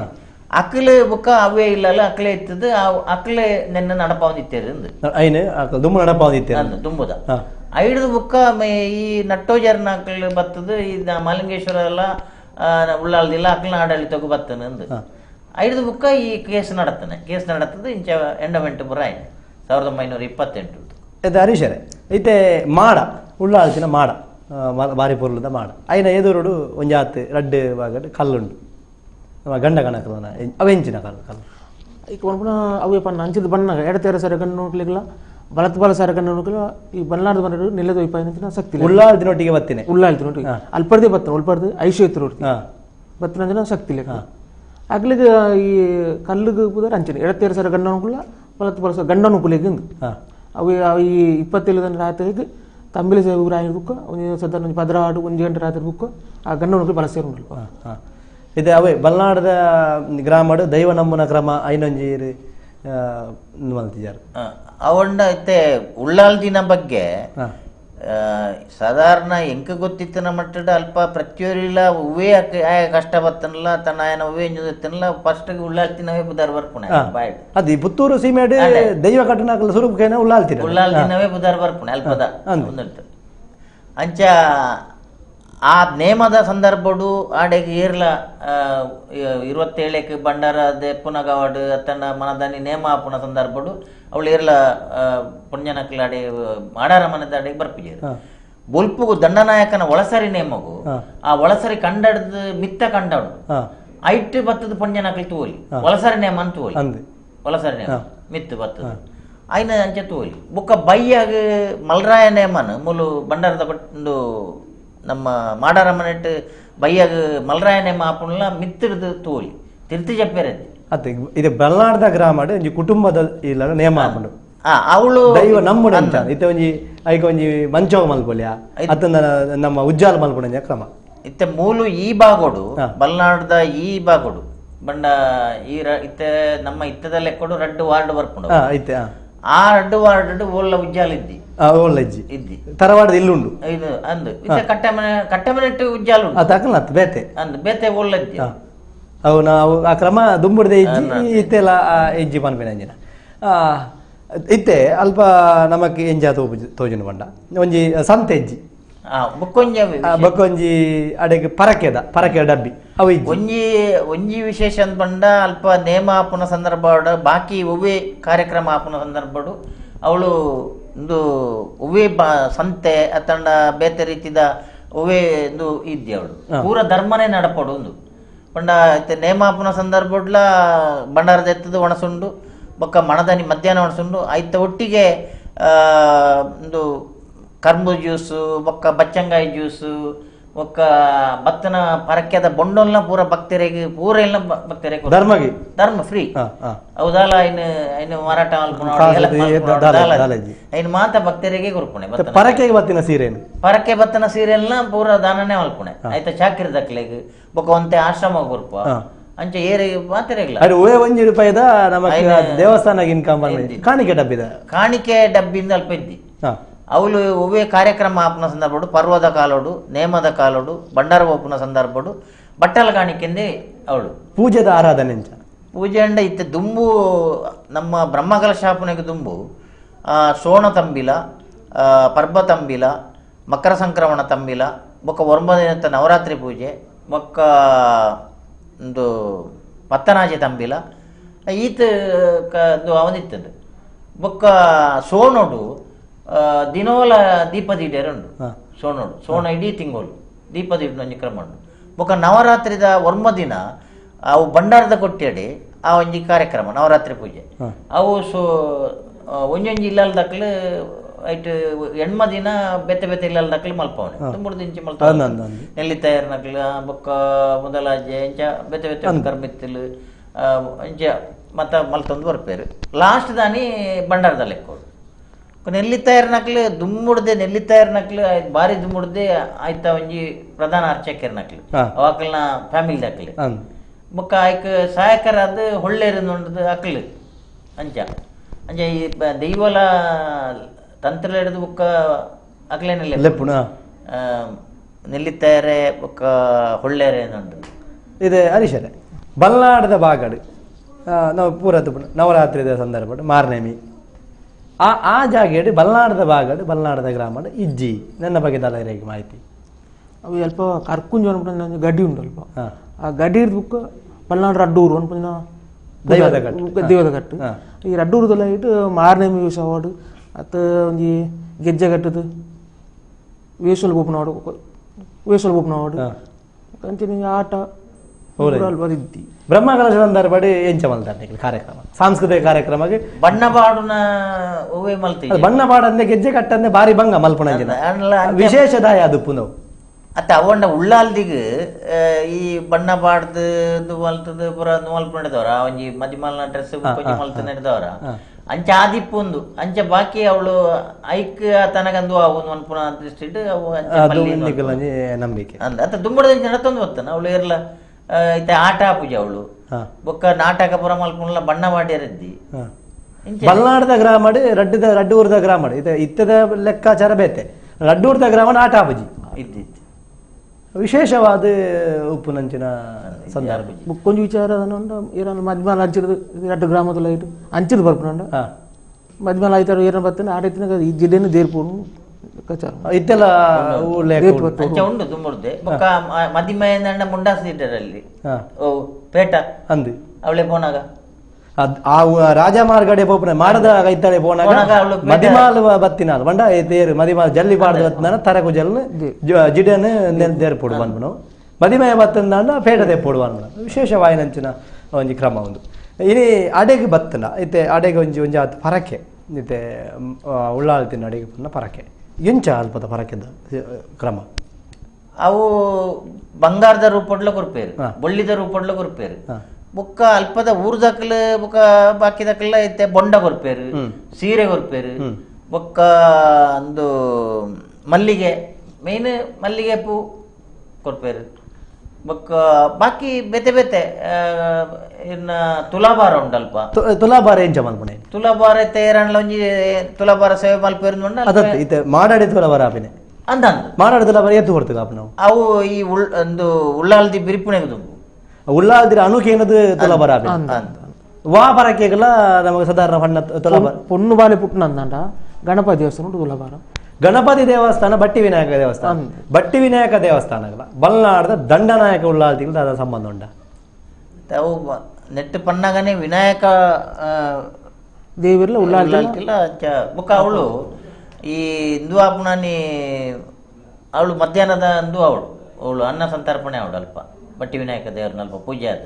ಅಕ್ಕಲೆ ಬುಕ್ಕ ಅವೇ ಇಲ್ಲಲ್ಲ ಅಕ್ಕಲೆ ಇತ್ತದು ಅಕ್ಕಲೆ ನೆನ್ನ ನಡಪಾವಂದಿತ್ತೇರಿ ದುಂಬುದ ಐದು ಬುಕ್ಕ ಈ ನಟ್ಟೋಜರ್ನ ಅಕ್ಕಲ್ ಬತ್ತದು ಈ ಮಲಿಂಗೇಶ್ವರ ಎಲ್ಲ ಉಳ್ಳಾಲ್ದಿಲ್ಲ ಅಕ್ಕಲ್ನ ಆಡಳಿತಗೂ ಬತ್ತನ ಅಂದು ಐದು ಬುಕ್ಕ ಈ ಕೇಸ್ ನಡತದೆ ಇಂಚ ಎಂಡಮೆಂಟ್ ಪುರ ಆಯ್ತು 1928 ಇದು ಹರೀಶರೇ ಐತೆ ಮಾಡ ಉಳ್ಳಾಲ್ತಿನ ಮಾಡ ಬಾರಿ ಪೊರ್ಲದ ಮಾಡ ಐನ ಎದುರುಡು ಒಂಜಾತ್ ರಡ್ಡು ಬಾಗಡ್ ಕಲ್ಲುಂಡು ಗಂಡ ಕಣಕಲ್ಲ ಅವೆಂಚಿನ ಕಲ್ಲು ಈಗ ಒಣಪುನ ಅವೇ ಪನ್ನ ಅಂಚಿದ ಬಣ್ಣ ಎಡತೇರ ಸರ ಗಂಡು ನೋಡ್ಲಿಲ್ಲ ಬಲತ್ ಬಲ ಸರ ಗಂಡು ನೋಡ್ಲಿಲ್ಲ ಈ ಬಲ್ಲಾರ್ದು ಬಂದ ನೆಲದ ವಿಪಾಯನ ಶಕ್ತಿ ಉಳ್ಳಾಲ್ದಿನೊಟ್ಟಿಗೆ ಬತ್ತಿನ ಉಳ್ಳಾಲ್ತಿನೊಟ್ಟಿಗೆ ಅಲ್ಪರ್ದೆ ಬತ್ತ ಉಳ್ಪರ್ದು ಐಶು ಬತ್ತನ ಶಕ್ತಿ ಲೆಕ್ಕ ಆಗ್ಲಿಗೆ ಈ ಕಲ್ಲಿಗೆ ಪುದರ್ ಅಂಚನೆ ಎಡತೇರ ಸರ ಗಂಡ ನೋಡ್ಲಿಲ್ಲ ಬಲತ್ ಬಲ ಸರ ಗಂಡ ನೋಡ್ಲಿಕ್ಕೆ ಅವು ಈ 27 ರಾತ್ರಿಗೆ ತಂಬಿಲಿ ಊರ ಬುಕ್ಕ ಒಂದು ಸದ ಪದ್ರಾಡು 1 ಗಂಟೆ ರಾತ್ರಿ ಬುಕ್ಕ ಆ ಗಂಡ ನೋಡ್ಲಿ ಬಲ ಸೇರು ಇದು ಅವೇ ಬಲ್ನಾಡದ ಗ್ರಾಮಡು ದೈವ ನಮ್ಮನ ಕ್ರಮ ಐನೊಂಜೀರು ಮಲ್ತಿದ್ದಾರೆ ಅವಂಡ ಐತೆ ಉಳ್ಳಾಲ್ದಿನ ಬಗ್ಗೆ ಸಾಧಾರಣ ಎಂಕ ಗೊತ್ತಿತ್ತನ ಮಟ್ಟದ ಅಲ್ಪ ಪ್ರತಿಯೊರಿಲ್ಲ ಉವೇ ಕಷ್ಟ ಬತ್ತನಲ್ಲ ತನ್ನ ಆಯನ ಉವೇ ಎಂಜುದತ್ತನಲ್ಲ ಫಸ್ಟ್ ಉಳ್ಳಾಲ್ತಿನವೇ ಬುಧಾರ್ ಬರ್ಪುಣೆ ಬಾಯ್ ಅದು ಪುತ್ತೂರು ಸೀಮೆಡ್ ದೈವ ಕಟ್ಟನಾಕಲ್ಲ ಸುರುಪಕೇನ ಉಳ್ಳಾಲ್ತಿನವೇ ಬುಧಾರ್ ಬರ್ಪುಣೆ ಅಲ್ಪದ ಒಂದಿಟ್ಟು ಅಂಚ ಆ ನೇಮದ ಸಂದರ್ಭಡು ಆಡೆಗೆ ಏರ್ಲ 27 ಬಂಡಾರ ದೆಪ್ಪುನಗವಾಡು ಅತ್ತನ ಮನದಾನಿ ನೇಮ ಆಪುನ ಸಂದರ್ಭಡು ಅವಳು ಏರ್ಲ ಪುಣ್ಯನಕ್ಲಾಡೆ ಮಾಡಾರ ಮನದ ಅಡೆಗೆ ಬರ್ಪಿಜೇರು ಬೊಲ್ಪುಗು ದಂಡನಾಯಕನ ಒಳಸರಿ ನೇಮಗು ಆ ಒಳಸರಿ ಕಂಡಡ್ದು ಮಿತ್ತ ಕಂಡಾಡು ಐಟ್ ಬತ್ತದ ಪುಣ್ಯನಕ್ಲಿ ತೂಲಿ ಒಳಸರಿ ನೇಮ ಅಂತ ತೂಲಿ ಒಳಸರಿ ನೇಮ ಮಿತ್ತು ಬತ್ತದ ಐನ ಅಂಚೆ ತೂಲಿ ಬುಕ್ಕ ಬೈಯಾಗ ಮಲ್ರಾಯ ನೇಮನ್ ಮೂಲು ಬಂಡಾರದ ಒಂದು ನಮ್ಮ ಮಾಡಾರಮ್ಮನೆಟ್ಟು ಬೈಯಾಗ ಮಲ್ರಾಯ ನೇಮ ಆಪುಣ್ಲ ಮಿತ್ತಿಡ್ದು ತೂಲಿ ತಿರ್ತಿ చెప్పారది ಅತ್ತೆ ಇದು ಬಲ್ನಾಡ್ದ ಗ್ರಾಮಡ್ ಒಂಜಿ ಕುಟುಂಬದ ಇಲ್ಲ ನೇಮ ಆಪುಂಡು ಅವಳು ದೈವ ನಮ್ಮುಡು ಅಂತ ಇತ್ತೆ ಒಂಜಿ ಐಕ ಒಂಜಿ ಮಂಚೋಗ ಮಲ್ಪೊಲ್ಯ ಅತ್ತಂದ ನಮ್ಮ ಉಜ್ಜಾಲ ಮಲ್ಪುಣ ಕ್ರಮ ಇತ್ತೆ ಮೂಲು ಈ ಬಾಗೋಡು ಬಲ್ನಾಡ್ದ ಈ ಬಾಗೋಡು ಬಂಡ ಈ ಇತ್ತೆ ನಮ್ಮ ಇತ್ತದ ಲೆಕ್ಕೊಡು 2 ವಾರ್ಡ್ ಬರ್ಪುಂಡು ಐತೆ ಆ 2 ವಾರ್ಡ್ ಒಳ್ಳ ಉಜ್ಜಾಲ ಇದ್ದಿ ಒಳ್ಳೆಜ್ಜಿ ಇದ್ದಿ ತರವಾಡದ ಇಲ್ಲುಂಡು ಇದು ಅಂದು ಇತ್ತೆ ಕಟ್ಟೆಮನೆಟ್ಟು ಉಜ್ಜಾಲ ಉಂಟು ಅದಕ್ಕಲ್ಲ ಬೇತೆ ಅಂದು ಬೇತೆ ಒಳ್ಳೆಜ್ಜಿ ಅವು ನಾವು ಆ ಕ್ರಮ ದುಂಬುಡ್ದೆ ಇಜ್ಜಿ ಇತ್ತೆಲ್ಲ ಇಜ್ಜಿ ಪನ್ಪೆನಂಜಿನ ಇತ್ತೆ ಅಲ್ಪ ನಮಕ್ ಎಂಜ ತೋಜುನು ಬಂಡ ಒಂಜಿ ಸಂತೆ ಇಜ್ಜಿ ಬೊಕ್ಕೊಂಜಿ ಅಡೆಗೆ ಪರಕೆ ಡಬ್ಬಿ ಅವು ಒಂಜಿ ವಿಶೇಷ ಅಂತ ಬಂಡ ಅಲ್ಪ ನೇಮ ಆಪುನ ಸಂದರ್ಭ ಬಾಕಿ ಒವ್ವೇ ಕಾರ್ಯಕ್ರಮ ಆಪುನ ಸಂದರ್ಭಡು ಅವಳು ಒಂದು ಒವ್ವೇ ಸಂತೆ ಅತ್ತಂಡ ಬೇತೆ ರೀತಿದ ಒವ್ವೇ ಒಂದು ಇದ್ದಿ ಅವಳು ಪೂರ ಧರ್ಮನೇ ನಡಪಡು ಒಂದು ಬಂಡ ನೇಮ ಆಪುನ ಸಂದರ್ಭಡ್ಲ ಬಂಡಾರದ ಎತ್ತದು ಒಣಸುಂಡು ಬೊಕ್ಕ ಮಣದನಿ ಮಧ್ಯಾಹ್ನ ಒಣಸುಂಡು ಐತ ಒಟ್ಟಿಗೆ ಒಂದು ಕರ್ಬು ಜ್ಯೂಸು ಬೊಕ್ಕ ಬಚ್ಚಂಗಾಯಿ ಜ್ಯೂಸು ಬೊಕ್ಕ ಬತ್ತನ ಪರಕ್ಯದ ಬೊಂಡೊಲ್ನ ಪೂರ ಭಕ್ತರಿಗೆ ಪೂರ ಎಲ್ಲ ಭಕ್ತರಿಗೆ ಧರ್ಮ ಫ್ರೀ ಹೌದಲ್ಲ ಐನು ಮಾರಾಟ ಐನು ಮಾತ ಭಕ್ತರಿಗೆ ಕೊರ್ಪುಣೆ ಪರಕ್ಕೆ ಬತ್ತನ ಸೀರೆಲ್ನ ಪೂರ ದಾನನೇ ಮಲ್ಪುಣೆ ಆಯ್ತಾ ಚಾಕಿರಿ ದಕ್ಲೆಗ್ ಬೊಕ್ಕ ಒಂತೆ ಆಶ್ರಮ ಕೊರ್ಪ ಅಂಚೆ ಏರಿಗೆ ಮಾತಿರಲ್ಲ ₹1 ದೇವಸ್ಥಾನ ಕಾಣಿಕೆ ಡಬ್ಬಿಂದ ಅಲ್ಪ ಇದ್ದಿ ಅವಳು ಒವ್ವೇ ಕಾರ್ಯಕ್ರಮ ಆಪುನ ಸಂದರ್ಭಡು ಪರ್ವದ ಕಾಲೋಡು ನೇಮದ ಕಾಲೋಡು ಬಂಡಾರ ಓಪುನ ಸಂದರ್ಭಡು ಬಟ್ಟಲ ಕಾಣಿಕೆಂದೇ ಅವಳು ಪೂಜೆದ ಆರಾಧನೆ ಪೂಜೆ ಅಂಡ ಇತ್ತೆ ದುಂಬು ನಮ್ಮ ಬ್ರಹ್ಮಕಲ ಶಾಪನೆಗೆ ದುಂಬು ಸೋಣ ತಂಬಿಲ ಪರ್ಬ ತಂಬಿಲ ಮಕರ ಸಂಕ್ರಮಣ ತಂಬಿಲ ಬೊಕ್ಕ 9 ನವರಾತ್ರಿ ಪೂಜೆ ಬೊಕ್ಕ ಒಂದು ಪತ್ತನಾಜೆ ತಂಬಿಲ ಈತ ಅವನಿತ್ತದು ಬೊಕ್ಕ ಸೋಣೋಡು ದಿನೋಲ ದೀಪದೀಡೇರುಂಡು ಸೋಣೋಡು ಸೋಣ ಇಡೀ ತಿಂಗೋಲು ದೀಪದೀಡ ಒಂಜಿ ಕ್ರಮ ಉಂಡು ಬೊಕ್ಕ ನವರಾತ್ರಿದ 9 ದಿನ ಅವು ಬಂಡಾರದ ಕೊಟ್ಟಿಯಡಿ ಆ ಒಂಜಿ ಕಾರ್ಯಕ್ರಮ ನವರಾತ್ರಿ ಪೂಜೆ ಅವು ಒಂಜೊಂಜಿ ಇಲ್ಲಲ್ ದಕ್ಲು ಐಟ್ ಎಣ್ಮ ದಿನ ಬೆತ್ತೆ ಬೆತ್ತೆ ಇಲ್ಲಲ್ ದಕ್ಲು ಮಲ್ಪವನೆ ತುಂಬುಡು ದಿಂಚಿ ಮಲ್ಪ ನೆಲ್ಲಿ ತಯಾರು ನಕ್ಲು ಬೊಕ್ಕ ಮೊದಲಾಜೆ ಎಂಚ ಬೆತ್ತೆ ಬೆತ್ತೆ ಕರ್ಮಿತ್ತಲು ಎಂಚ ಮತ್ತ ಮಲ್ತೊಂದು ಬರ್ಪೇರು ಲಾಸ್ಟ್ ದಾನಿ ಬಂಡಾರದ ಲೆಕ್ಕೋಡು ನೆಲ್ಲಿ ತಯಾರು ನಕ್ಲು ದುಮ್ಮುಡ್ದೆ ನೆಲ್ಲಿ ತಯಾರು ನಕ್ಲು ಬಾರಿ ದುಮ್ಮುಡ್ದೆ ಆಯ್ತಾ ಒಂಜಿ ಪ್ರಧಾನ ಅರ್ಚಕರ್ ನಕ್ಲು ಅವಾಕಲ್ನ ಫ್ಯಾಮಿಲಿ ದಕ್ಲು ಬೊಕ್ಕ ಆಯ್ಕ ಸಹಾಯಕರಾದ ಹೊಳ್ಳೆರಿಂದು ಅಕ್ಲು ಅಂಚ ಅಂಚ ಈ ದೈವಲ ತಂತ್ರ ಹಿಡಿದು ಬೊಕ್ಕ ಅಕ್ಲೇನಲ್ಲಿ ನೆಲ್ಲಿ ತಯಾರೆ ಬೊಕ್ಕ ಹೊಳ್ಳೆರೆ ಉಂಟು ಇದೆ ಹರೀಶರೇ ಬಲ್ನಾಡದ ಬಾಗಡು ನಾವು ಪೂರತ್ತು ನವರಾತ್ರಿದ ಸಂದರ್ಭ ಮಾರ್ನೇಮಿ ಆ ಜಾಗೆಡು ಬಲ್ನಾಡದ ಬಾಗಡು ಬಲ್ನಾಡದ ಗ್ರಾಮಡು ಇಜ್ಜಿ ನನ್ನ ಬಗ್ಗೆ ತಲೆಗೆ ಮಾಹಿತಿ ಅವು ಸ್ವಲ್ಪ ಕರ್ಕುಂಜು ಅನ್ಕೊಂಡು ಗಡ್ಡಿ ಉಂಟು ಅಲ್ಪ ಆ ಗಡ್ಡಿ ಬುಕ್ ಬಲ್ನಾಡು ರಡ್ಡೂರು ಅನ್ಕೊಂಡು ದೇವದ ಕಟ್ಟು ಈ ರಡ್ಡೂರದಲ್ಲ ಇಟ್ಟು ಮಾರ್ನೇಮಿ ಯೂಸ್ ಅವಾರ್ಡು ಅತ್ತ ಒಂಜಿ ಗೆಜ್ಜೆ ಕಟ್ಟದು ವೇಷಲ್ ಬೋಪನವಾಡು ಕಂಚಿನ ಆಟ ಇದ್ದಿ ಬ್ರಹ್ಮಕಲಶ ಸಂದರ್ಭಡಿ ಎಂಚ ಮಲ್ತಾರೆ ಕಾರ್ಯಕ್ರಮ ಸಾಂಸ್ಕೃತಿಕ ಕಾರ್ಯಕ್ರಮಕ್ಕೆ ಬಣ್ಣ ಬಾಡುನ ಓವೇ ಮಲ್ತಿ ಬಣ್ಣ ಬಾಡಂದೆ ಗೆಜ್ಜೆ ಕಟ್ಟಂದೆ ಬಾರಿ ಭಂಗ ಮಲ್ಪುಣ ವಿಶೇಷದಾಯ ಅದುಪ್ಪು ನಾವು ಅತ್ತ ಅವಣ್ಣ ಉಳ್ಳಾಲ್ದಿಗೆ ಈ ಬಣ್ಣ ಬಾಡ್ದು ಮಲ್ತದ ಪುರ ಮಲ್ಪುಂಡಿದವರ ಒಂಜಿ ಮದಿಮಲ್ನ ಡ್ರೆಸ್ ಕೊಂಚ ಮಲ್ತ ನಡೆದವರ ಅಂಚ ಆದಿಪ್ಪು ಒಂದು ಅಂಚ ಬಾಕಿ ಅವಳು ಐಕ್ ತನಗಂದು ಅವನು ಮಲ್ಪುಣ ದೃಷ್ಟಿಟ್ಟು ಅವು ನಂಬಿಕೆ ಅಂತ ದುಂಬುಡ ನಡತೊಂದು ಬರ್ತಾನ ಅವಳು ಇರ್ಲ ಐತೆ ಆಟ ಪೂಜೆ ಅವಳು ಬೊಕ್ಕ ನಾಟಕ ಪುರ ಮಲ್ಪುಣ ಬಣ್ಣ ಮಾಡಿರದ್ದಿ ಬಲ್ನಾಡದ ಗ್ರಾಮಡು ರಡ್ಡೂರದ ಗ್ರಾಮಡು ಇತ್ತದ ಲೆಕ್ಕಾಚಾರ ಬೇತೆ ಲಡ್ಡೂರ್ದ ಗ್ರಾಮ ಆಟಾಪಜಿ ಇದ್ದಿತ್ತು ವಿಶೇಷವಾದ ಉಪ್ಪು ನಂಚಿನ ಸಂದರ್ಭ ಕೊಂಚ ವಿಚಾರ ಏನಾದ್ರು ಮಧ್ಯಾಹ್ನ ಹಂಚಿರೋದು 2 ಗ್ರಾಮದಲ್ಲಿ ಆಯ್ತು ಹಂಚಿದ್ ಬರ್ಪುಂಡ ಮಧ್ಯಾಹ್ನ ಆಯ್ತಾರು ಏನ ಬರ್ತೇನೆ ಆ ರೀತಿನ ಈ ಜಿಲ್ಲೆನ ದೇರ್ಪುನು ಇತ್ತೆಲ್ಲ ಊರ್ಲೆ ಅಂಚ ಉಂಡು ತುಂಬುರ್ದೆ ಬೊಕ್ಕ ಮದಿಮೆಯಂದ ಮುಂಡಾಸ್ ಅಲ್ಲಿ ಓ ಪೇಟ ಅಂದು ಅವಳೆ ಪೋನಾಗ ಆ ರಾಜಮಾರ್ಗಡೆ ಪೋಪನ ಮಾಡದ ಐತಾಳೆ ಪೋನಾಗ ಮದಿಮಾಲ್ ಬತ್ತಿನಾಲ್ ಬಂಡ ತೇರು ಮದಿಮಾಲ್ ಜಲ್ಲಿ ಪಾಡ್ದು ಬತ್ತಿನ ತರಕು ಜಲ್ನ ಜಿಡನ್ ದೇರ್ ಪೋಡು ಬಂದ್ಬಿಡು ಮದಿಮೆಯ ಬತ್ತಂದ ಪೇಟ ತೆಪ್ಪೋಡು ಬಂದ್ಬಿಡ ವಿಶೇಷವಾಯಿನಂಚಿನ ಒಂಜಿ ಕ್ರಮ ಒಂದು ಇನಿ ಅಡೆಗೆ ಬತ್ತನ ಇತ್ತೆ ಅಡೆಗೆ ಒಂಜಿ ಒಂಜಿ ಆತ ಪರಕೆ ಇತ್ತೆ ಉಳ್ಳಾಳ್ತಿನ ಅಡೆಗೆ ಪನ್ನ ಪರಕೆ ಎಂಚ ಅಲ್ಪದ ಪರಕೆದ ಕ್ರಮ ಅವು ಬಂಗಾರದ ರೂಪಡ್ಲ ಕೊರ್ಪೇರು ಬೊಳ್ಳಿದ ರೂಪಡ್ಲ ಕೊರ್ಪೇರು ಬೊಕ್ಕ ಅಲ್ಪದ ಊರ್ದಕ್ಲ ಬೊಕ್ಕ ಬಾಕಿದಕ್ಲ ಐತೆ ಬೊಂಡ ಕೊರ್ಪೇರು ಸೀರೆ ಕೊರ್ಪೇರು ಬೊಕ್ಕ ಒಂದು ಮಲ್ಲಿಗೆ ಮೇನ್ ಮಲ್ಲಿಗೆ ಪೂ ಕೊರ್ಪೇರು ಬೊಕ್ಕ ಬಾಕಿ ಬೇತೆ ಬೇತೆ ಇನ್ನ ತುಲಾಭಾರ ಉಂಟಲ್ಪ ತುಲಾಭಾರ ಎಂಚ ಮಲ್ಪನೆ ತುಲಾಭಾರ ತೇರಣ್ಣ ಒಂಜಿ ತುಲಾಭಾರ ಸೇವೆ ಮಲ್ಪೇರು ಅದತ್ತೆ ಇತ್ತೆ ಮಾಡಾಡಿ ತುಲಾಭಾರ ಆಪಿನೆ ಅಂದ ಮಾಡಾಡಿ ತುಲಾಭಾರ ಎತ್ತು ಕೊಡ್ತೇವೆ ಆಪ ನಾವು ಅವು ಈ ಒಂದು ಉಳ್ಳಾಲ್ದಿ ಬಿರಿಪುಣೆಗೆ ತುಂಬು ಉಳ್ಳಾಲ್ದಿರ ಅನುಕೇನದು ತುಲಾಭಾರ ಆಪಿನೆ ವಾ ಪರಕೆಗಲ ನಮಗೆ ಸಾಧಾರಣ ಬಣ್ಣ ತುಲಾಭಾರ ಪೊಣ್ಣು ಬಾಲೆ ಪುಟ್ಟನ ಅಂದಂಡ ಗಣಪತಿ ದೇವಸ್ಥಾನ ಉಂಟು ತುಲಾಭಾರ ಗಣಪತಿ ದೇವಸ್ಥಾನ ಬಟ್ಟಿ ವಿನಾಯಕ ದೇವಸ್ಥಾನ ಬಟ್ಟಿ ವಿನಾಯಕ ದೇವಸ್ಥಾನಗಳ ಬಲ್ನಾಡದ ದಂಡನಾಯಕ ಉಳ್ಳಾಲ್ತಿಗೆ ಅದ ಸಂಬಂಧ ಉಂಡ ಅವು ನೆಟ್ಟು ಪನ್ನಗನೆ ವಿನಾಯಕ ದೇವಿರ್ಲ ಉಳ್ಳಾಲ್ತಿಲ್ಲ ಬುಕ್ಕ ಅವಳು ಈ ಹಿಂದೂ ಆಪುನಾನಿ ಅವಳು ಮಧ್ಯಾಹ್ನದ ಹಿಂದೂ ಅವಳು ಅನ್ನ ಸಂತರ್ಪಣೆ ಅವಳು ಅಲ್ಪ ಬಟ್ಟಿ ವಿನಾಯಕ ದೇವ್ರನ್ನ ಅಲ್ಪ ಪೂಜೆ ಆದ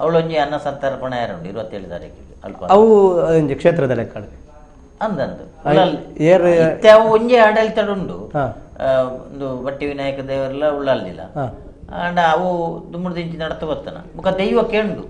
ಅವಳು ಒಂಜಿ ಅನ್ನ ಸಂತರ್ಪಣೆ ಯಾರುಂಡು 27 ತಾರೀಕಿಗೆ ಅಲ್ಪ ಅವು ಕ್ಷೇತ್ರದ ಲೆಕ್ಕ ಅಂದಂದು ಅವು ಒಂಜೆ ಆಡಳಿತ ಉಂಡು ಒಂದು ಬಟ್ಟಿ ವಿನಾಯಕ ದೇವರೆಲ್ಲ ಉಳ್ಳಾಲ್ದಿಲ್ಲ ಅಂಡ ಅವು ದುಮ್ಮುಡು ದಿಂಚಿ ನಡತ ಬರ್ತನ ಬುಕ್ಕ ದೈವ ಕೇಂಡು